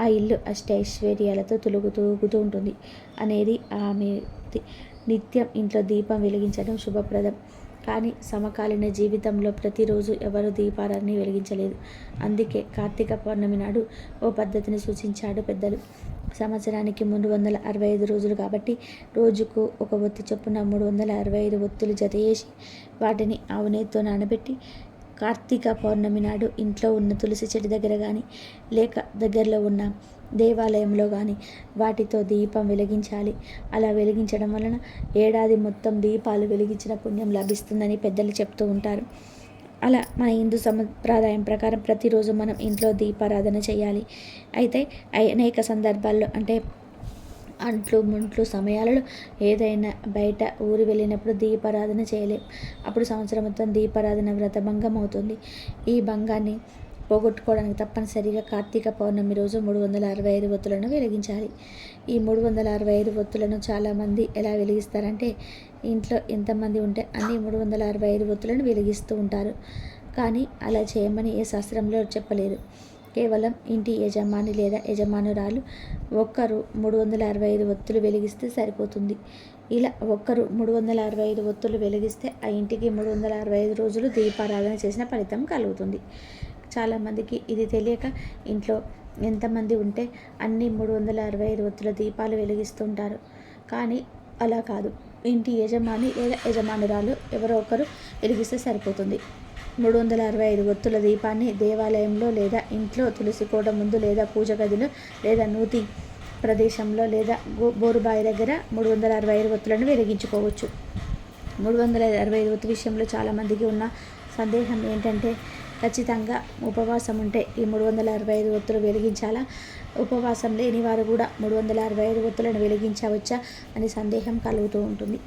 ఆ ఇల్లు అష్టైశ్వర్యాలతో తూగుతూ ఉంటుంది అనేది ఆమె. నిత్యం ఇంట్లో దీపం వెలిగించడం శుభప్రదం. కానీ సమకాలీన జీవితంలో ప్రతిరోజు ఎవరు దీపారాన్ని వెలిగించలేదు. అందుకే కార్తీక పౌర్ణమి నాడు ఓ పద్ధతిని సూచించాడు పెద్దలు. సంవత్సరానికి 365 రోజులు కాబట్టి రోజుకు ఒక ఒత్తి చొప్పున 365 ఒత్తులు జత చేసి వాటిని ఆవు నెయ్యితో నానబెట్టి కార్తీక పౌర్ణమి నాడు ఇంట్లో ఉన్న తులసి చెట్టు దగ్గర కానీ లేక దగ్గరలో ఉన్న దేవాలయంలో కానీ వాటితో దీపం వెలిగించాలి. అలా వెలిగించడం వలన ఏడాది మొత్తం దీపాలు వెలిగించిన పుణ్యం లభిస్తుందని పెద్దలు చెప్తూ ఉంటారు. అలా మన హిందూ సంప్రదాయం ప్రకారం ప్రతిరోజు మనం ఇంట్లో దీపారాధన చేయాలి. అయితే అనేక సందర్భాల్లో అంటే అంట్లు సమయాలలో ఏదైనా బయట ఊరి వెళ్ళినప్పుడు దీపారాధన చేయలేం. అప్పుడు సంవత్సరం మొత్తం దీపారాధన వ్రతభంగం అవుతుంది. ఈ భంగాన్ని పోగొట్టుకోవడానికి తప్పనిసరిగా కార్తీక పౌర్ణమి రోజు 365 ఒత్తులను వెలిగించాలి. ఈ 365 ఒత్తులను చాలామంది ఎలా వెలిగిస్తారంటే ఇంట్లో ఎంతమంది ఉంటే అన్ని 365 ఒత్తులను వెలిగిస్తూ ఉంటారు. కానీ అలా చేయమని ఏ శాస్త్రంలో చెప్పలేదు. కేవలం ఇంటి యజమాని లేదా యజమానురాలు ఒక్కరు 365 ఒత్తులు వెలిగిస్తే సరిపోతుంది. ఇలా ఒక్కరు 365 ఒత్తులు వెలిగిస్తే ఆ ఇంటికి 365 రోజులు దీపారాధన చేసిన ఫలితం కలుగుతుంది. చాలామందికి ఇది తెలియక ఇంట్లో ఎంతమంది ఉంటే అన్ని 365 ఒత్తుల దీపాలు వెలిగిస్తుంటారు. కానీ అలా కాదు. ఇంటి యజమాని లేదా యజమానురాలు ఎవరో ఒకరు వెలిగిస్తే సరిపోతుంది. 365 ఒత్తుల దీపాన్ని దేవాలయంలో లేదా ఇంట్లో తులసి కోట ముందు లేదా పూజ గదిలో లేదా నూతి ప్రదేశంలో లేదా బోరుబావి దగ్గర 365 ఒత్తులను వెలిగించుకోవచ్చు. 365 ఒత్తు విషయంలో చాలామందికి ఉన్న సందేహం ఏంటంటే ఖచ్చితంగా ఉపవాసం ఉంటే ఈ 365 ఒత్తులు వెలిగించాలా, ఉపవాసం లేని వారు కూడా 365 ఒత్తులను వెలిగించవచ్చా అని సందేహం కలుగుతూ ఉంటుంది.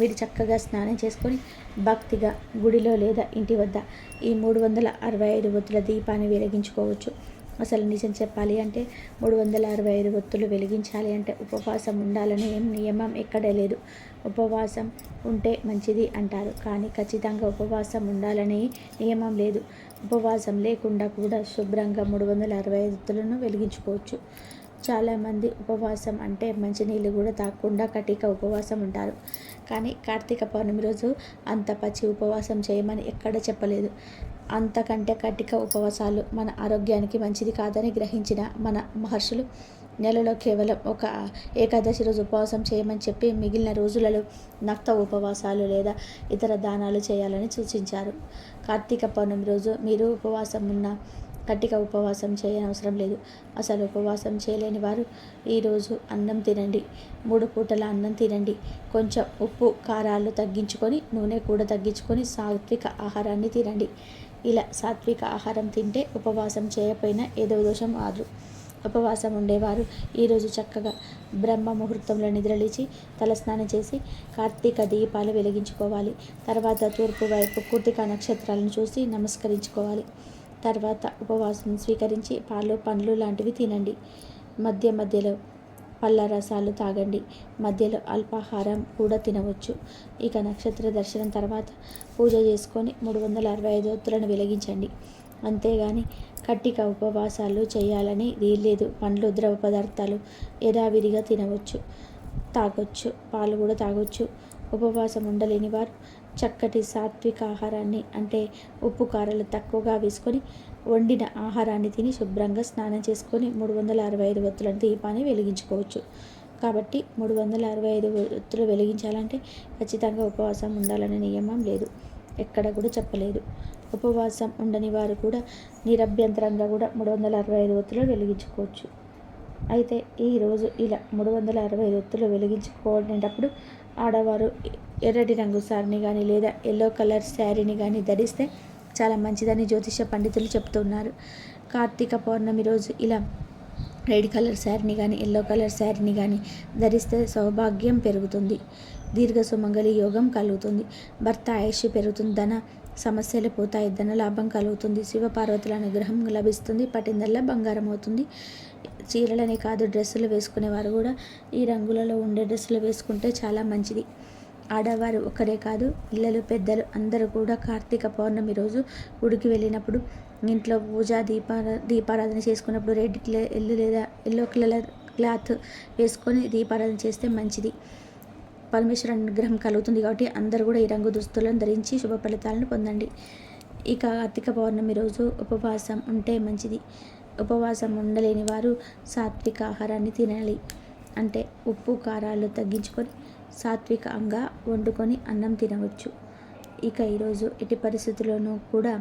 మీరు చక్కగా స్నానం చేసుకొని భక్తిగా గుడిలో లేదా ఇంటి వద్ద ఈ 365 ఒత్తుల దీపాన్ని వెలిగించుకోవచ్చు. అసలు నిజం చెప్పాలి అంటే 365 ఒత్తులు వెలిగించాలి అంటే ఉపవాసం ఉండాలని ఏం నియమం ఎక్కడే లేదు. ఉపవాసం ఉంటే మంచిది అంటారు, కానీ ఖచ్చితంగా ఉపవాసం ఉండాలని నియమం లేదు. ఉపవాసం లేకుండా కూడా శుభ్రంగా 365 ఒత్తులను వెలిగించుకోవచ్చు. చాలామంది ఉపవాసం అంటే మంచినీళ్ళు కూడా తాగకుండా కటిక ఉపవాసం ఉంటారు. కానీ కార్తీక పౌర్ణమి రోజు అంత పచ్చి ఉపవాసం చేయమని ఎక్కడ చెప్పలేదు. అంతకంటే కటిక ఉపవాసాలు మన ఆరోగ్యానికి మంచిది కాదని గ్రహించిన మన మహర్షులు నెలలో కేవలం ఒక ఏకాదశి రోజు ఉపవాసం చేయమని చెప్పి మిగిలిన రోజులలో నక్త ఉపవాసాలు లేదా ఇతర దానాలు చేయాలని సూచించారు. కార్తీక పౌర్ణమి రోజు మీరు ఉపవాసం ఉన్న కటిక ఉపవాసం చేయనవసరం లేదు. అసలు ఉపవాసం చేయలేని వారు ఈరోజు అన్నం తినండి, 3 పూటల అన్నం తినండి. కొంచెం ఉప్పు కారాలు తగ్గించుకొని నూనె కూడా తగ్గించుకొని సాత్విక ఆహారాన్ని తినండి. ఇలా సాత్విక ఆహారం తింటే ఉపవాసం చేయకపోయినా ఏదో దోషం కాదు. ఉపవాసం ఉండేవారు ఈరోజు చక్కగా బ్రహ్మ ముహూర్తంలో నిద్రలేచి తలస్నానం చేసి కార్తీక దీపాలు వెలిగించుకోవాలి. తర్వాత తూర్పు వైపు కృత్తిక నక్షత్రాలను చూసి నమస్కరించుకోవాలి. తర్వాత ఉపవాసం స్వీకరించి పాలు పండ్లు లాంటివి తినండి. మధ్యలో పళ్ళ రసాలు తాగండి. మధ్యలో అల్పాహారం కూడా తినవచ్చు. ఇక నక్షత్ర దర్శనం తర్వాత పూజ చేసుకొని 365 ఒత్తులను వెలిగించండి. అంతేగాని కట్టిక ఉపవాసాలు చేయాలని వీల్లేదు. పండ్లు ద్రవ పదార్థాలు యథావిధిగా తినవచ్చు, తాగొచ్చు, పాలు కూడా తాగొచ్చు. ఉపవాసం ఉండలేని వారు చక్కటి సాత్విక ఆహారాన్ని అంటే ఉప్పు కారాలు తక్కువగా వేసుకొని వండిన ఆహారాన్ని తిని శుభ్రంగా స్నానం చేసుకొని 365 ఒత్తుల దీపాన్ని వెలిగించుకోవచ్చు. కాబట్టి 365 ఒత్తులు వెలిగించాలంటే ఖచ్చితంగా ఉపవాసం ఉండాలనే నియమం లేదు, ఎక్కడ కూడా చెప్పలేదు. ఉపవాసం ఉండని వారు కూడా నిరభ్యంతరంగా కూడా 365 ఒత్తులు వెలిగించుకోవచ్చు. అయితే ఈరోజు ఇలా 365 ఒత్తులు వెలిగించుకునేటప్పుడు ఆడవారు ఎర్రటి రంగు సారీని కానీ లేదా ఎల్లో కలర్ శారీని కానీ ధరిస్తే చాలా మంచిదని జ్యోతిష పండితులు చెప్తున్నారు. కార్తీక పౌర్ణమి రోజు ఇలా రెడ్ కలర్ శారీని కానీ ఎల్లో కలర్ శారీని కానీ ధరిస్తే సౌభాగ్యం పెరుగుతుంది, దీర్ఘ సుమంగళి యోగం కలుగుతుంది, భర్త ఆయుష్ పెరుగుతుంది, ధన సమస్యలు పోతాయి, ధన లాభం కలుగుతుంది, శివపార్వతుల అనుగ్రహం లభిస్తుంది, పట్టిందల్లా బంగారం అవుతుంది. చీరలనే కాదు డ్రెస్సులు వేసుకునేవారు కూడా ఈ రంగులలో ఉండే డ్రెస్సులు వేసుకుంటే చాలా మంచిది. ఆడవారు ఒకరే కాదు, పిల్లలు పెద్దలు అందరూ కూడా కార్తీక పౌర్ణమి రోజు గుడికి వెళ్ళినప్పుడు ఇంట్లో పూజ దీపారాధన చేసుకున్నప్పుడు రెడ్ లేదా ఎల్లో కలర్ క్లాత్ వేసుకొని దీపారాధన చేస్తే మంచిది, పరమేశ్వర అనుగ్రహం కలుగుతుంది. కాబట్టి అందరూ కూడా ఈ రంగు దుస్తులను ధరించి శుభ ఫలితాలను పొందండి. ఇక కార్తీక పౌర్ణమి రోజు ఉపవాసం ఉంటే మంచిది. ఉపవాసం ఉండలేని వారు సాత్విక ఆహారాన్ని తినాలి. అంటే ఉప్పు కారాలు తగ్గించుకొని సాత్వికంగా వండుకొని అన్నం తినవచ్చు. ఇక ఈరోజు ఎట్టి పరిస్థితుల్లోనూ కూడా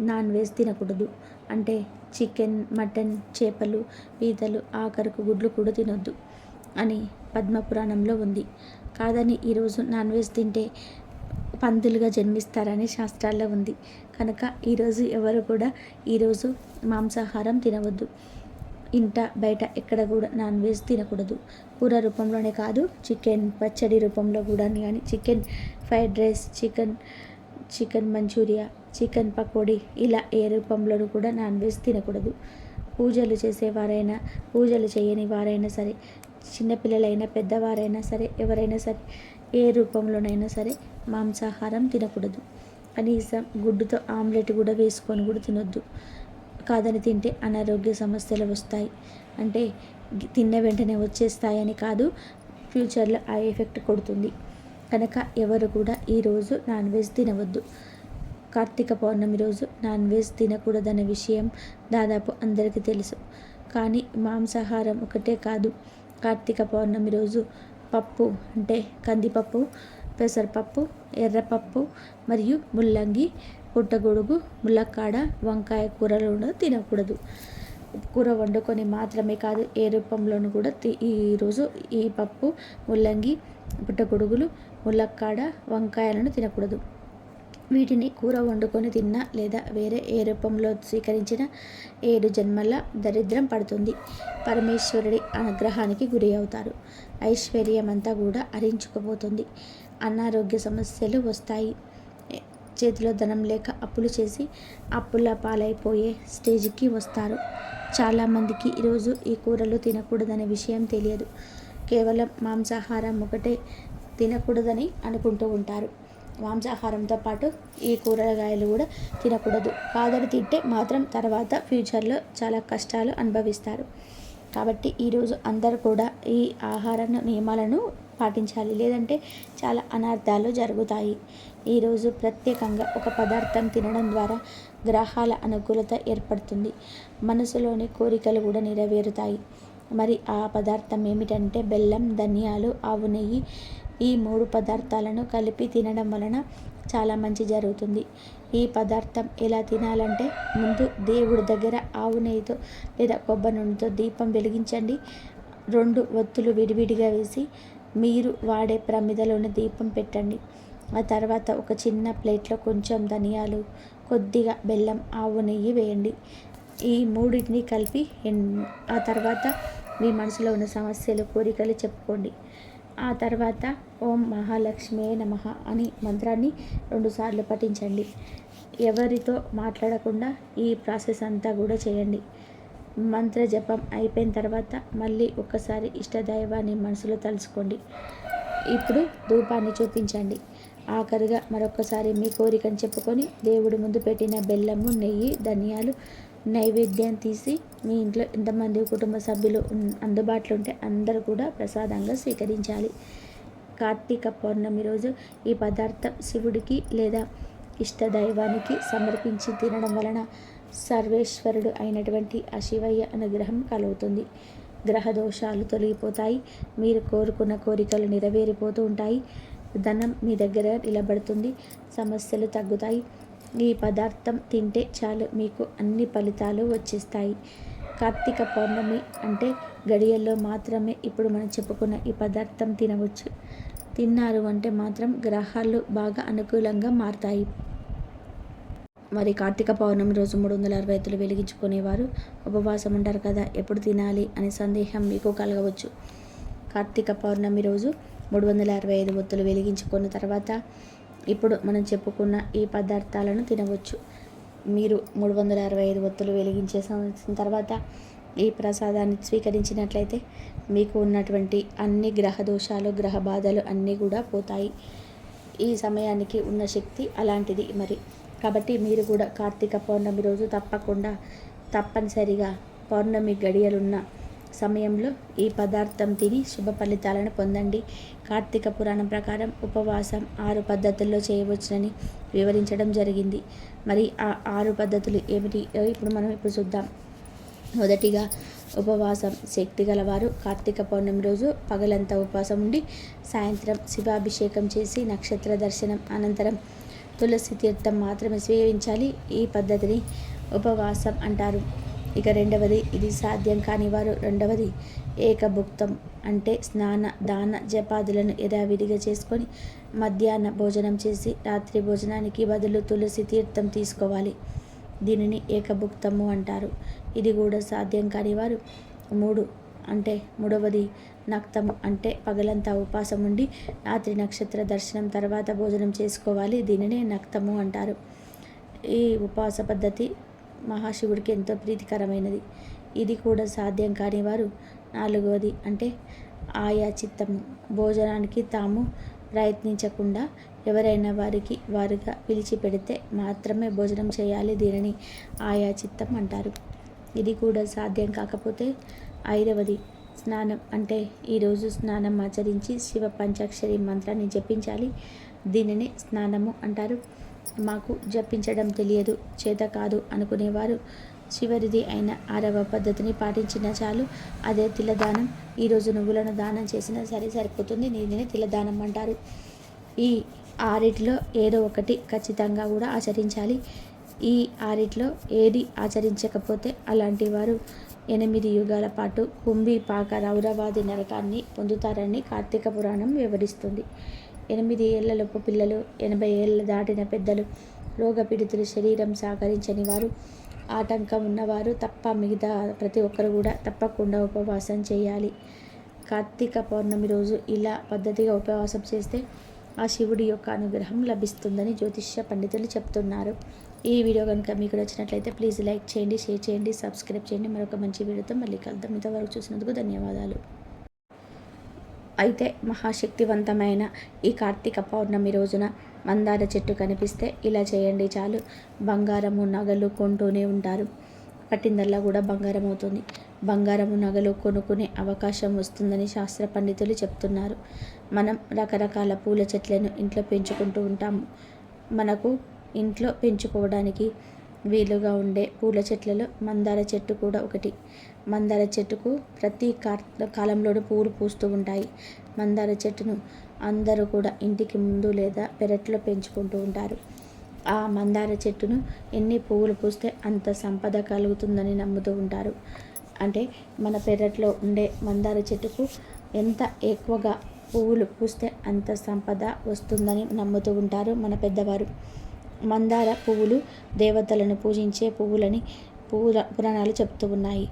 నాన్ వెజ్ తినకూడదు. అంటే చికెన్, మటన్, చేపలు, పీతలు, ఆఖరకు గుడ్లు కూడా తినొద్దు అని పద్మపురాణంలో ఉంది. కాదని ఈరోజు నాన్ వెజ్ తింటే పందులుగా జన్మిస్తారని శాస్త్రాల్లో ఉంది. కనుక ఈరోజు ఎవరు కూడా ఈరోజు మాంసాహారం తినవద్దు. ఇంట బయట ఎక్కడ కూడా నాన్ వెజ్ తినకూడదు. కూర రూపంలోనే కాదు, చికెన్ పచ్చడి రూపంలో కూడా కానీ, chicken fried rice, chicken Manchurian, chicken pakodi ఇలా ఏ రూపంలోనూ కూడా నాన్ వెజ్ తినకూడదు. పూజలు చేసేవారైనా పూజలు చేయని వారైనా సరే, చిన్నపిల్లలైనా పెద్దవారైనా సరే, ఎవరైనా సరే ఏ రూపంలోనైనా సరే మాంసాహారం తినకూడదు. కనీసం గుడ్డుతో ఆమ్లెట్ కూడా వేసుకొని కూడా తినొద్దు. కాదని తింటే అనారోగ్య సమస్యలు వస్తాయి. అంటే తిన్న వెంటనే వచ్చేస్తాయని కాదు, ఫ్యూచర్లో ఆ ఎఫెక్ట్ కొడుతుంది. కనుక ఎవరు కూడా ఈరోజు నాన్ వెజ్ తినవద్దు. కార్తీక పౌర్ణమి రోజు నాన్ వెజ్ తినకూడదనే విషయం దాదాపు అందరికీ తెలుసు. కానీ మాంసాహారం ఒకటే కాదు, కార్తీక పౌర్ణమి రోజు పప్పు అంటే కందిపప్పు, పెసరపప్పు, ఎర్రపప్పు మరియు ముల్లంగి, పుట్టగొడుగు, ములక్కాడ, వంకాయ కూరలు కూడా తినకూడదు. కూర వండుకొని మాత్రమే కాదు, ఏ రూపంలోనూ కూడా ఈరోజు ఈ పప్పు, ముల్లంగి, పుట్టగొడుగులు, ములక్కాడ, వంకాయలను తినకూడదు. వీటిని కూర వండుకొని తిన్నా లేదా వేరే ఏ రూపంలో స్వీకరించిన 7 జన్మల దరిద్రం పడుతుంది. పరమేశ్వరుడి అనుగ్రహానికి గురి అవుతారు. ఐశ్వర్యమంతా కూడా హరించుకుపోతుంది. అనారోగ్య సమస్యలు వస్తాయి. చేతిలో ధనం లేక అప్పులు చేసి అప్పుల పాలైపోయే స్టేజ్కి వస్తారు. చాలామందికి ఈరోజు ఈ కూరలు తినకూడదనే విషయం తెలియదు. కేవలం మాంసాహారం ఒకటే తినకూడదని అనుకుంటూ ఉంటారు. మాంసాహారంతో పాటు ఈ కూరగాయలు కూడా తినకూడదు. కాదని తింటే మాత్రం తర్వాత ఫ్యూచర్లో చాలా కష్టాలు అనుభవిస్తారు. కాబట్టి ఈరోజు అందరూ కూడా ఈ ఆహార నియమాలను పాటించాలి, లేదంటే చాలా అనర్థాలు జరుగుతాయి. ఈరోజు ప్రత్యేకంగా ఒక పదార్థం తినడం ద్వారా గ్రహాల అనుకూలత ఏర్పడుతుంది. మనసులోని కోరికలు కూడా నెరవేరుతాయి. మరి ఆ పదార్థం ఏమిటంటే బెల్లం, ధనియాలు, ఆవు నెయ్యి. ఈ 3 పదార్థాలను కలిపి తినడం వలన చాలా మంచి జరుగుతుంది. ఈ పదార్థం ఎలా తినాలంటే, ముందు దేవుడి దగ్గర ఆవు నెయ్యితో లేదా కొబ్బరి నూనెతో దీపం వెలిగించండి. 2 ఒత్తులు విడివిడిగా వేసి మీరు వాడే ప్రమిదలోని దీపం పెట్టండి. ఆ తర్వాత ఒక చిన్న ప్లేట్లో కొంచెం ధనియాలు, కొద్దిగా బెల్లం, ఆవు నెయ్యి వేయండి. ఈ 3టిని కలిపి ఆ తర్వాత మీ మనసులో ఉన్న సమస్యలు, కోరికలు చెప్పుకోండి. ఆ తర్వాత ఓం మహాలక్ష్మి నమః అని మంత్రాన్ని 2 సార్లు పఠించండి. ఎవరితో మాట్లాడకుండా ఈ ప్రాసెస్ అంతా కూడా చేయండి. మంత్ర జపం అయిపోయిన తర్వాత మళ్ళీ ఒక్కసారి ఇష్టదైవాన్ని మనసులో తలుచుకోండి. ఇప్పుడు ధూపాన్ని చూపించండి. ఆఖరిగా మరొకసారి మీ కోరికను చెప్పుకొని దేవుడి ముందు పెట్టిన బెల్లము, నెయ్యి, ధనియాలు నైవేద్యం తీసి మీ ఇంట్లో ఎంతమంది కుటుంబ సభ్యులు అందుబాటులో ఉంటే అందరూ కూడా ప్రసాదంగా స్వీకరించాలి. కార్తీక పౌర్ణమి రోజు ఈ పదార్థం శివుడికి లేదా ఇష్టదైవానికి సమర్పించి తినడం వలన సర్వేశ్వరుడు అయినటువంటి ఆ శివయ్య అనుగ్రహం కలుగుతుంది. గ్రహ దోషాలు తొలగిపోతాయి. మీరు కోరుకున్న కోరికలు నెరవేరిపోతూ ఉంటాయి. ధనం మీ దగ్గర నిలబడుతుంది. సమస్యలు తగ్గుతాయి. ఈ పదార్థం తింటే చాలు, మీకు అన్ని ఫలితాలు వచ్చేస్తాయి. కార్తీక పౌర్ణమి అంటే గడియల్లో మాత్రమే ఇప్పుడు మనం చెప్పుకున్న ఈ పదార్థం తినవచ్చు. తిన్నారు అంటే మాత్రం గ్రహాలు బాగా అనుకూలంగా మారుతాయి. మరి కార్తీక పౌర్ణమి రోజు 360 ఒత్తులు వెలిగించుకునేవారు ఉపవాసం ఉంటారు కదా, ఎప్పుడు తినాలి అనే సందేహం మీకు కలగవచ్చు. కార్తీక పౌర్ణమి రోజు 365 ఒత్తులు వెలిగించుకున్న తర్వాత ఇప్పుడు మనం చెప్పుకున్న ఈ పదార్థాలను తినవచ్చు. మీరు 365 ఒత్తులు వెలిగించే తర్వాత ఈ ప్రసాదాన్ని స్వీకరించినట్లయితే మీకు ఉన్నటువంటి అన్ని గ్రహ దోషాలు, గ్రహ బాధలు అన్నీ కూడా పోతాయి. ఈ సమయానికి ఉన్న శక్తి అలాంటిది మరి. కాబట్టి మీరు కూడా కార్తీక పౌర్ణమి రోజు తప్పనిసరిగా పౌర్ణమి గడియలున్న సమయంలో ఈ పదార్థం తిని శుభ ఫలితాలను పొందండి. కార్తీక పురాణం ప్రకారం ఉపవాసం 6 పద్ధతుల్లో చేయవచ్చునని వివరించడం జరిగింది. మరి ఆ 6 పద్ధతులు ఏమిటి ఇప్పుడు మనం చూద్దాం. మొదటిగా ఉపవాసం. శక్తి గలవారు కార్తీక పౌర్ణమి రోజు పగలంతా ఉపవాసం ఉండి సాయంత్రం శివాభిషేకం చేసి నక్షత్ర దర్శనం అనంతరం తులసి తీర్థం మాత్రమే సేవించాలి. ఈ పద్ధతిని ఉపవాసం అంటారు. ఇక రెండవది, ఇది సాధ్యం కాని వారు రెండవది ఏకభుక్తం అంటే స్నాన, దాన, జపాదులను యథావిధిగా చేసుకొని మధ్యాహ్న భోజనం చేసి రాత్రి భోజనానికి బదులు తులసి తీర్థం తీసుకోవాలి. దీనిని ఏకభుక్తము అంటారు. ఇది కూడా సాధ్యం కాని వారు మూడవది నక్తము అంటే పగలంతా ఉపవాసం ఉండి రాత్రి నక్షత్ర దర్శనం తర్వాత భోజనం చేసుకోవాలి. దీనినే నక్తము అంటారు. ఈ ఉపవాస పద్ధతి మహాశివుడికి ఎంతో ప్రీతికరమైనది. ఇది కూడా సాధ్యం కాని వారు నాలుగవది అంటే ఆయా చిత్తము, భోజనానికి తాము ప్రయత్నించకుండా ఎవరైనా వారికి వారుగా పిలిచి పెడితే మాత్రమే భోజనం చేయాలి. దీనిని ఆయా చిత్తం అంటారు. ఇది కూడా సాధ్యం కాకపోతే 5వది స్నానం. అంటే ఈరోజు స్నానం ఆచరించి శివ పంచాక్షరి మంత్రాన్ని జపించాలి. దీనిని స్నానము అంటారు. మాకు జపించడం తెలియదు, చేత కాదు అనుకునేవారు చివరిది అయిన 6వ పద్ధతిని పాటించినా చాలు. అదే తిలదానం. ఈరోజు నువ్వులను దానం చేసినా సరే సరిపోతుంది. దీనిని తిలదానం అంటారు. ఈ 6లో ఏదో ఒకటి ఖచ్చితంగా కూడా ఆచరించాలి. ఈ 6లో ఏది ఆచరించకపోతే అలాంటి వారు 8 యుగాల పాటు కుంభీపాక రౌరవాది నరకాన్ని పొందుతారని కార్తీక పురాణం వివరిస్తుంది. 8 ఏళ్లలోపు పిల్లలు, 80 ఏళ్ళు దాటిన పెద్దలు, రోగపీడితులు, శరీరం సహకరించని వారు, ఆటంకం ఉన్నవారు తప్ప మిగతా ప్రతి ఒక్కరు కూడా తప్పకుండా ఉపవాసం చేయాలి. కార్తీక పౌర్ణమి రోజు ఇలా పద్ధతిగా ఉపవాసం చేస్తే ఆ శివుడి యొక్క అనుగ్రహం లభిస్తుందని జ్యోతిష్య పండితులు చెప్తున్నారు. ఈ వీడియో కనుక మీకు నచ్చినట్లయితే ప్లీజ్ లైక్ చేయండి, షేర్ చేయండి, సబ్స్క్రైబ్ చేయండి. మరొక మంచి వీడియోతో మళ్ళీ కలుద్దాం. ఇంతవరకు చూసినందుకు ధన్యవాదాలు. అయితే మహాశక్తివంతమైన ఈ కార్తీక పౌర్ణమి రోజున మందార చెట్టు కనిపిస్తే ఇలా చేయండి చాలు. బంగారము నగలు కొంటూనే ఉంటారు. పట్టిందల్లా కూడా బంగారం అవుతుంది. బంగారము నగలు కొనుక్కునే అవకాశం వస్తుందని శాస్త్ర పండితులు చెప్తున్నారు. మనం రకరకాల పూల చెట్లను ఇంట్లో పెంచుకుంటూ ఉంటాము. మనకు ఇంట్లో పెంచుకోవడానికి వీలుగా ఉండే పూల చెట్లలో మందార చెట్టు కూడా ఒకటి. మందార చెట్టుకు ప్రతి కాలంలోనూ పువ్వులు పూస్తూ ఉంటాయి. మందార చెట్టును అందరూ కూడా ఇంటికి ముందు లేదా పెరట్లో పెంచుకుంటూ ఉంటారు. ఆ మందార చెట్టును ఎన్ని పువ్వులు పూస్తే అంత సంపద కలుగుతుందని నమ్ముతూ ఉంటారు. అంటే మన పెరట్లో ఉండే మందార చెట్టుకు ఎంత ఎక్కువగా పువ్వులు పూస్తే అంత సంపద వస్తుందని నమ్ముతూ ఉంటారు మన పెద్దవారు. మందార పువ్వులు దేవతలను పూజించే పువ్వులని పురాణాలు చెప్తూ ఉన్నాయి.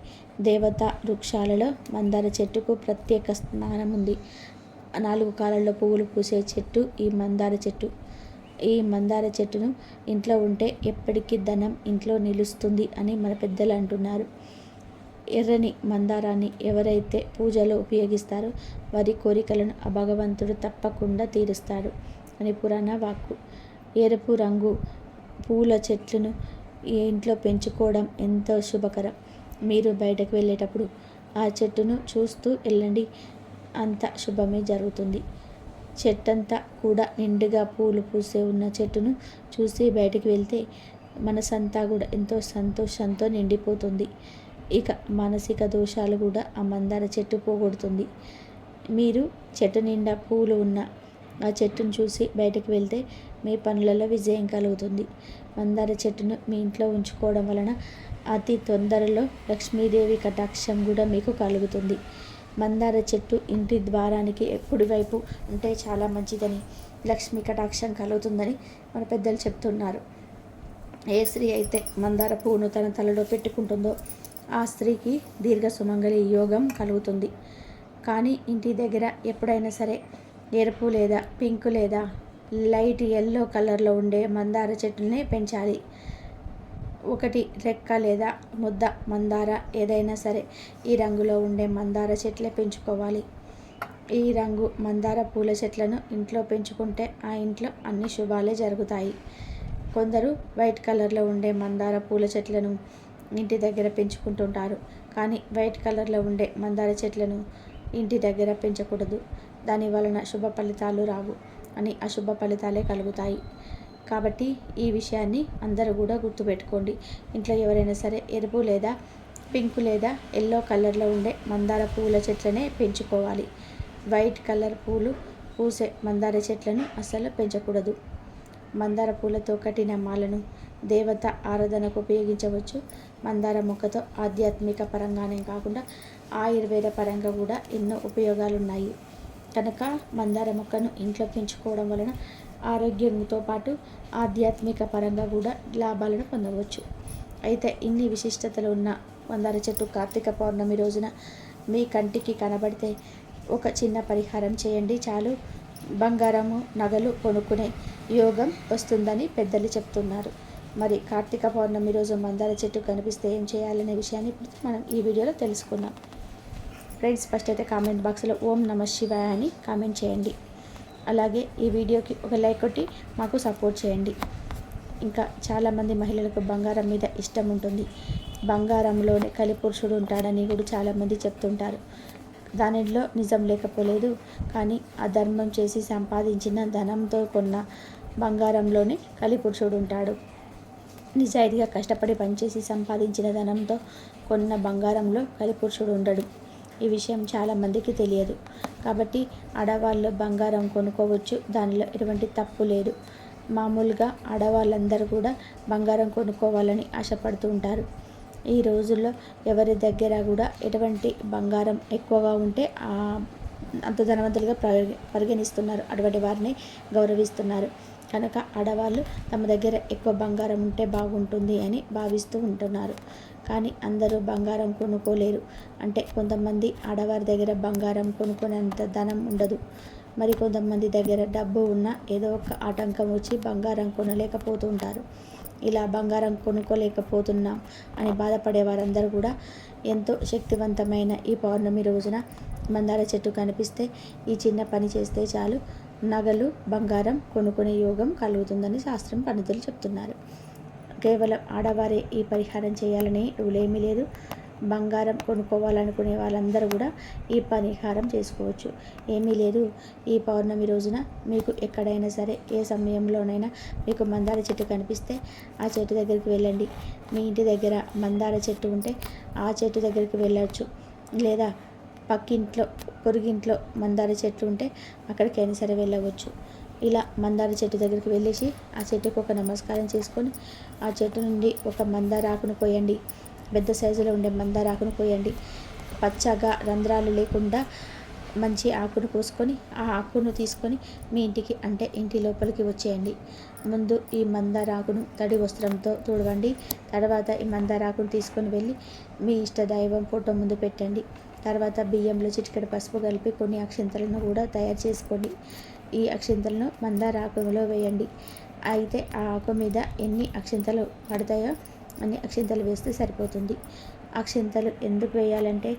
దేవతా వృక్షాలలో మందార చెట్టుకు ప్రత్యేక స్థానం ఉంది. 4 కాలాల్లో పువ్వులు పూసే చెట్టు ఈ మందార చెట్టు. ఈ మందార చెట్టును ఇంట్లో ఉంటే ఎప్పటికీ ధనం ఇంట్లో నిలుస్తుంది అని మన పెద్దలు అంటున్నారు. ఎర్రని మందారాన్ని ఎవరైతే పూజలో ఉపయోగిస్తారో వారి కోరికలను ఆ భగవంతుడు తప్పకుండా తీరుస్తాడు అని పురాణ వాక్కు. ఎరుపు రంగు పూల చెట్లను ఇంట్లో పెంచుకోవడం ఎంతో శుభకరం. మీరు బయటకు వెళ్ళేటప్పుడు ఆ చెట్టును చూస్తూ వెళ్ళండి, అంత శుభమే జరుగుతుంది. చెట్టంతా కూడా నిండుగా పూలు పూసే ఉన్న చెట్టును చూసి బయటికి వెళ్తే మనసంతా కూడా ఎంతో సంతోషంతో నిండిపోతుంది. ఇక మానసిక దోషాలు కూడా ఆ మందార చెట్టు పోగొడుతుంది. మీరు చెట్టు నిండా పూలు ఉన్న ఆ చెట్టును చూసి బయటకు వెళ్తే మీ పనులలో విజయం కలుగుతుంది. మందార చెట్టును మీ ఇంట్లో ఉంచుకోవడం వలన అతి తొందరలో లక్ష్మీదేవి కటాక్షం కూడా మీకు కలుగుతుంది. మందార చెట్టు ఇంటి ద్వారానికి ఎప్పుడు వైపు ఉంటే చాలా మంచిదని, లక్ష్మీ కటాక్షం కలుగుతుందని మన పెద్దలు చెప్తున్నారు. ఏ స్త్రీ అయితే మందార పువ్వును తన తలలో పెట్టుకుంటుందో ఆ స్త్రీకి దీర్ఘ సుమంగళి యోగం కలుగుతుంది. కానీ ఇంటి దగ్గర ఎప్పుడైనా సరే ఎరుపు లేదా పింక్ లేదా లైట్ ఎల్లో కలర్లో ఉండే మందార చెట్టునే పెంచాలి. ఒకటి రెక్క లేదా ముద్ద మందార ఏదైనా సరే ఈ రంగులో ఉండే మందార చెట్లే పెంచుకోవాలి. ఈ రంగు మందార పూల చెట్లను ఇంట్లో పెంచుకుంటే ఆ ఇంట్లో అన్ని శుభాలే జరుగుతాయి. కొందరు వైట్ కలర్లో ఉండే మందార పూల చెట్లను ఇంటి దగ్గర పెంచుకుంటుంటారు. కానీ వైట్ కలర్లో ఉండే మందార చెట్లను ఇంటి దగ్గర పెంచకూడదు. దాని వలన శుభ ఫలితాలు రావు అని అశుభ ఫలితాలే కలుగుతాయి. కాబట్టి ఈ విషయాన్ని అందరూ కూడా గుర్తుపెట్టుకోండి. ఇంట్లో ఎవరైనా సరే ఎరుపు లేదా పింక్ లేదా ఎల్లో కలర్లో ఉండే మందార పూల చెట్లనే పెంచుకోవాలి. వైట్ కలర్ పూలు పూసే మందార చెట్లను అస్సలు పెంచకూడదు. మందార పూలతో కట్టిన మాలను దేవత ఆరాధనకు ఉపయోగించవచ్చు. మందార మొక్కతో ఆధ్యాత్మిక పరంగానే కాకుండా ఆయుర్వేద పరంగా కూడా ఎన్నో ఉపయోగాలు ఉన్నాయి. కనుక మందార మొక్కను ఇంట్లో పెంచుకోవడం వలన ఆరోగ్యంతో పాటు ఆధ్యాత్మిక పరంగా కూడా లాభాలను పొందవచ్చు. అయితే ఇన్ని విశిష్టతలు ఉన్న మందార చెట్టు కార్తీక పౌర్ణమి రోజున మీ కంటికి కనబడితే ఒక చిన్న పరిహారం చేయండి చాలు. బంగారము నగలు కొనుక్కునే యోగం వస్తుందని పెద్దలు చెప్తున్నారు. మరి కార్తీక పౌర్ణమి రోజు మందార చెట్టు కనిపిస్తే ఏం చేయాలనే విషయాన్ని ఇప్పుడు మనం ఈ వీడియోలో తెలుసుకుందాం. ఫ్రెండ్స్, ఫస్ట్ అయితే కామెంట్ బాక్స్లో ఓం నమ శివాయ అని కామెంట్ చేయండి. అలాగే ఈ వీడియోకి ఒక లైక్ కొట్టి మాకు సపోర్ట్ చేయండి. ఇంకా చాలామంది మహిళలకు బంగారం మీద ఇష్టం ఉంటుంది. బంగారంలోనే కలిపురుషుడు ఉంటాడని కూడా చాలామంది చెప్తుంటారు. దానిలో నిజం లేకపోలేదు. కానీ ఆ ధర్మం చేసి సంపాదించిన ధనంతో కొన్న బంగారంలోనే కలిపురుషుడు ఉంటాడు. నిజాయితీగా కష్టపడి పనిచేసి సంపాదించిన ధనంతో కొన్న బంగారంలో కలిపురుషుడు ఉండడు. ఈ విషయం చాలామందికి తెలియదు. కాబట్టి ఆడవాళ్ళు బంగారం కొనుక్కోవచ్చు, దానిలో ఎటువంటి తప్పు లేదు. మామూలుగా ఆడవాళ్ళందరూ కూడా బంగారం కొనుక్కోవాలని ఆశపడుతూ ఉంటారు. ఈ రోజుల్లో ఎవరి దగ్గర కూడా ఎటువంటి బంగారం ఎక్కువగా ఉంటే అంత ధనవంతులుగా పరిగణిస్తున్నారు. అటువంటి వారిని గౌరవిస్తున్నారు. కనుక ఆడవాళ్ళు తమ దగ్గర ఎక్కువ బంగారం ఉంటే బాగుంటుంది అని భావిస్తూ ఉంటున్నారు. కానీ అందరూ బంగారం కొనుక్కోలేరు. అంటే కొంతమంది ఆడవారి దగ్గర బంగారం కొనుక్కునేంత ధనం ఉండదు. మరి కొంతమంది దగ్గర డబ్బు ఉన్న ఏదో ఒక ఆటంకం వచ్చి బంగారం కొనలేకపోతూ ఉంటారు. ఇలా బంగారం కొనుక్కోలేకపోతున్నాం అని బాధపడే వారందరూ కూడా ఎంతో శక్తివంతమైన ఈ పౌర్ణమి రోజున మందార చెట్టు కనిపిస్తే ఈ చిన్న పని చేస్తే చాలు, నగలు బంగారం కొనుక్కునే యోగం కలుగుతుందని శాస్త్రం పండితులు చెప్తున్నారు. కేవలం ఆడవారే ఈ పరిహారం చేయాలని రూల్ ఏమీ లేదు. బంగారం కొనుక్కోవాలనుకునే వాళ్ళందరూ కూడా ఈ పరిహారం చేసుకోవచ్చు, ఏమీ లేదు. ఈ పౌర్ణమి రోజున మీకు ఎక్కడైనా సరే ఏ సమయంలోనైనా మీకు మందార చెట్టు కనిపిస్తే ఆ చెట్టు దగ్గరికి వెళ్ళండి. మీ ఇంటి దగ్గర మందార చెట్టు ఉంటే ఆ చెట్టు దగ్గరికి వెళ్ళవచ్చు. లేదా పక్కింట్లో పొరుగింట్లో మందార చెట్లు ఉంటే అక్కడికైనా సరే వెళ్ళవచ్చు. ఇలా మందార చెట్టు దగ్గరికి వెళ్ళేసి ఆ చెట్టుకు ఒక నమస్కారం చేసుకొని ఆ చెట్టు నుండి ఒక మందార ఆకును కోయండి. పెద్ద సైజులో ఉండే మందార ఆకును కోయండి. పచ్చగా రంధ్రాలు లేకుండా మంచి ఆకును కోసుకొని ఆ ఆకును తీసుకొని మీ ఇంటికి అంటే ఇంటి లోపలికి వచ్చేయండి. ముందు ఈ మందార ఆకును తడి వస్త్రంతో తుడవండి. తర్వాత ఈ మందార ఆకును తీసుకొని వెళ్ళి మీ ఇష్ట దైవం ఫోటో ముందు పెట్టండి. తర్వాత బియ్యంలో చిటికెడు పసుపు కలిపి కొన్ని అక్షింతలను కూడా తయారు చేసుకోండి. ఈ అక్షింతలను మందార ఆకులో వేయండి. అయితే ఆ ఆకు మీద ఎన్ని అక్షింతలు పడతాయో అన్ని అక్షింతలు వేస్తే సరిపోతుంది. అక్షింతలు ఎందుకు వేయాలంటే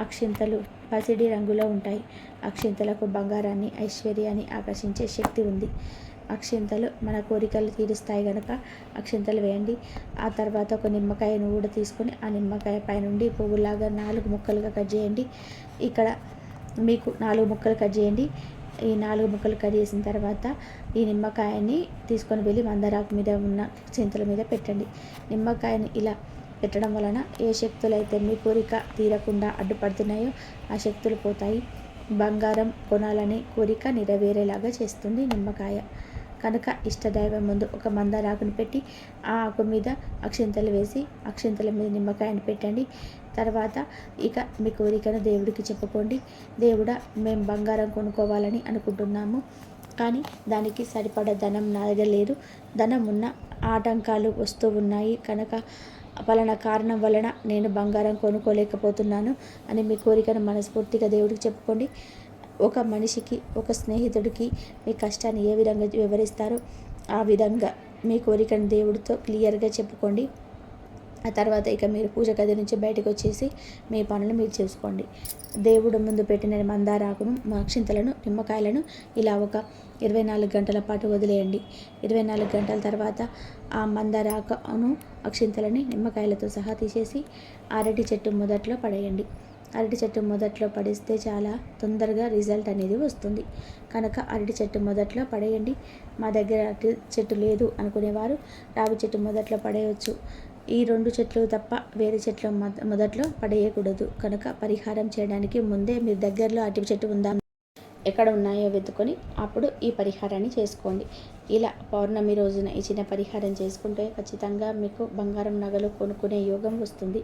అక్షింతలు పసిడి రంగులో ఉంటాయి. అక్షింతలకు బంగారాన్ని ఐశ్వర్యాన్ని ఆకర్షించే శక్తి ఉంది. అక్షింతలు మన కోరికలు తీరుస్తాయి కనుక అక్షింతలు వేయండి. ఆ తర్వాత ఒక నిమ్మకాయను కూడా తీసుకొని ఆ నిమ్మకాయ పైనుండి పువ్వులాగా 4 ముక్కలుగా కట్ చేయండి. ఇక్కడ మీకు 4 ముక్కలు కట్ చేయండి. ఈ 4 ముక్కలు కట్ చేసిన తర్వాత ఈ నిమ్మకాయని తీసుకొని వెళ్ళి మందారాకు మీద ఉన్న చింతల మీద పెట్టండి. నిమ్మకాయని ఇలా పెట్టడం వలన ఏ శక్తులు అయితే మీ కోరిక తీరకుండా అడ్డుపడుతున్నాయో ఆ శక్తులు పోతాయి. బంగారం కొనాలనే కోరిక నెరవేరేలాగా చేస్తుంది నిమ్మకాయ. కనుక ఇష్టదైవం ముందు ఒక మందార ఆకును పెట్టి ఆ ఆకు మీద అక్షింతలు వేసి అక్షింతల మీద నిమ్మకాయను పెట్టండి. తర్వాత ఇక మీ కోరికను దేవుడికి చెప్పుకోండి. దేవుడా, మేము బంగారం కొనుక్కోవాలని అనుకుంటున్నాము, కానీ దానికి సరిపడ ధనం నా దగ్గర లేదు. ధనం ఉన్న ఆటంకాలు వస్తూ ఉన్నాయి కనుక పలానా కారణం వలన నేను బంగారం కొనుక్కోలేకపోతున్నాను అని మీ కోరికను మనస్ఫూర్తిగా దేవుడికి చెప్పుకోండి. ఒక మనిషికి ఒక స్నేహితుడికి మీ కష్టాన్ని ఏ విధంగా వివరిస్తారో ఆ విధంగా మీ కోరికను దేవుడితో క్లియర్గా చెప్పుకోండి. ఆ తర్వాత ఇక మీరు పూజ గది నుంచి బయటకు వచ్చేసి మీ పనులు మీరు చేసుకోండి. దేవుడు ముందు పెట్టిన మందార ఆకును, అక్షింతలను, నిమ్మకాయలను ఇలా ఒక 24 గంటల పాటు వదిలేయండి. 24 గంటల తర్వాత ఆ మందార ఆకును, అక్షింతలని నిమ్మకాయలతో సహా తీసేసి అరటి చెట్టు మొదట్లో పడేయండి. అరటి చెట్టు మొదట్లో పడేస్తే చాలా తొందరగా రిజల్ట్ అనేది వస్తుంది. కనుక అరటి చెట్టు మొదట్లో పడేయండి. మా దగ్గర అరటి చెట్టు లేదు అనుకునేవారు రావి చెట్టు మొదట్లో పడేయవచ్చు. ఈ 2 చెట్లు తప్ప వేరే చెట్ల మొదట్లో పడేయకూడదు. కనుక పరిహారం చేయడానికి ముందే మీ దగ్గరలో అరటి చెట్టు ఉందా, ఎక్కడ ఉన్నాయో వెతుకొని అప్పుడు ఈ పరిహారాన్ని చేసుకోండి. ఇలా పౌర్ణమి రోజున ఈ చిన్న పరిహారం చేసుకుంటే ఖచ్చితంగా మీకు బంగారం నగలు కొనుక్కునే యోగం వస్తుంది.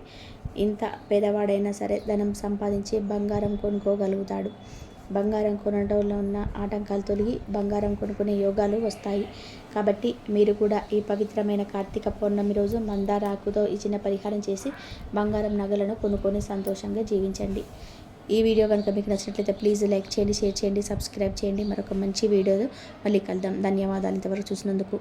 ఇంత పేదవాడైనా సరే ధనం సంపాదించి బంగారం కొనుక్కోగలుగుతాడు. బంగారం కొనడంలో ఉన్న ఆటంకాలు తొలగి బంగారం కొనుక్కునే యోగాలు వస్తాయి. కాబట్టి మీరు కూడా ఈ పవిత్రమైన కార్తీక పౌర్ణమి రోజు మందార ఆకుతో ఈ చిన్న పరిహారం చేసి బంగారం నగలను కొనుక్కొని సంతోషంగా జీవించండి. ఈ వీడియో కనుక మీకు నచ్చినట్లయితే ప్లీజ్ లైక్ చేయండి, షేర్ చేయండి, సబ్స్క్రైబ్ చేయండి. మరొక మంచి వీడియోతో మళ్ళీ కలుద్దాం. ధన్యవాదాలు ఇంతవరకు చూసినందుకు.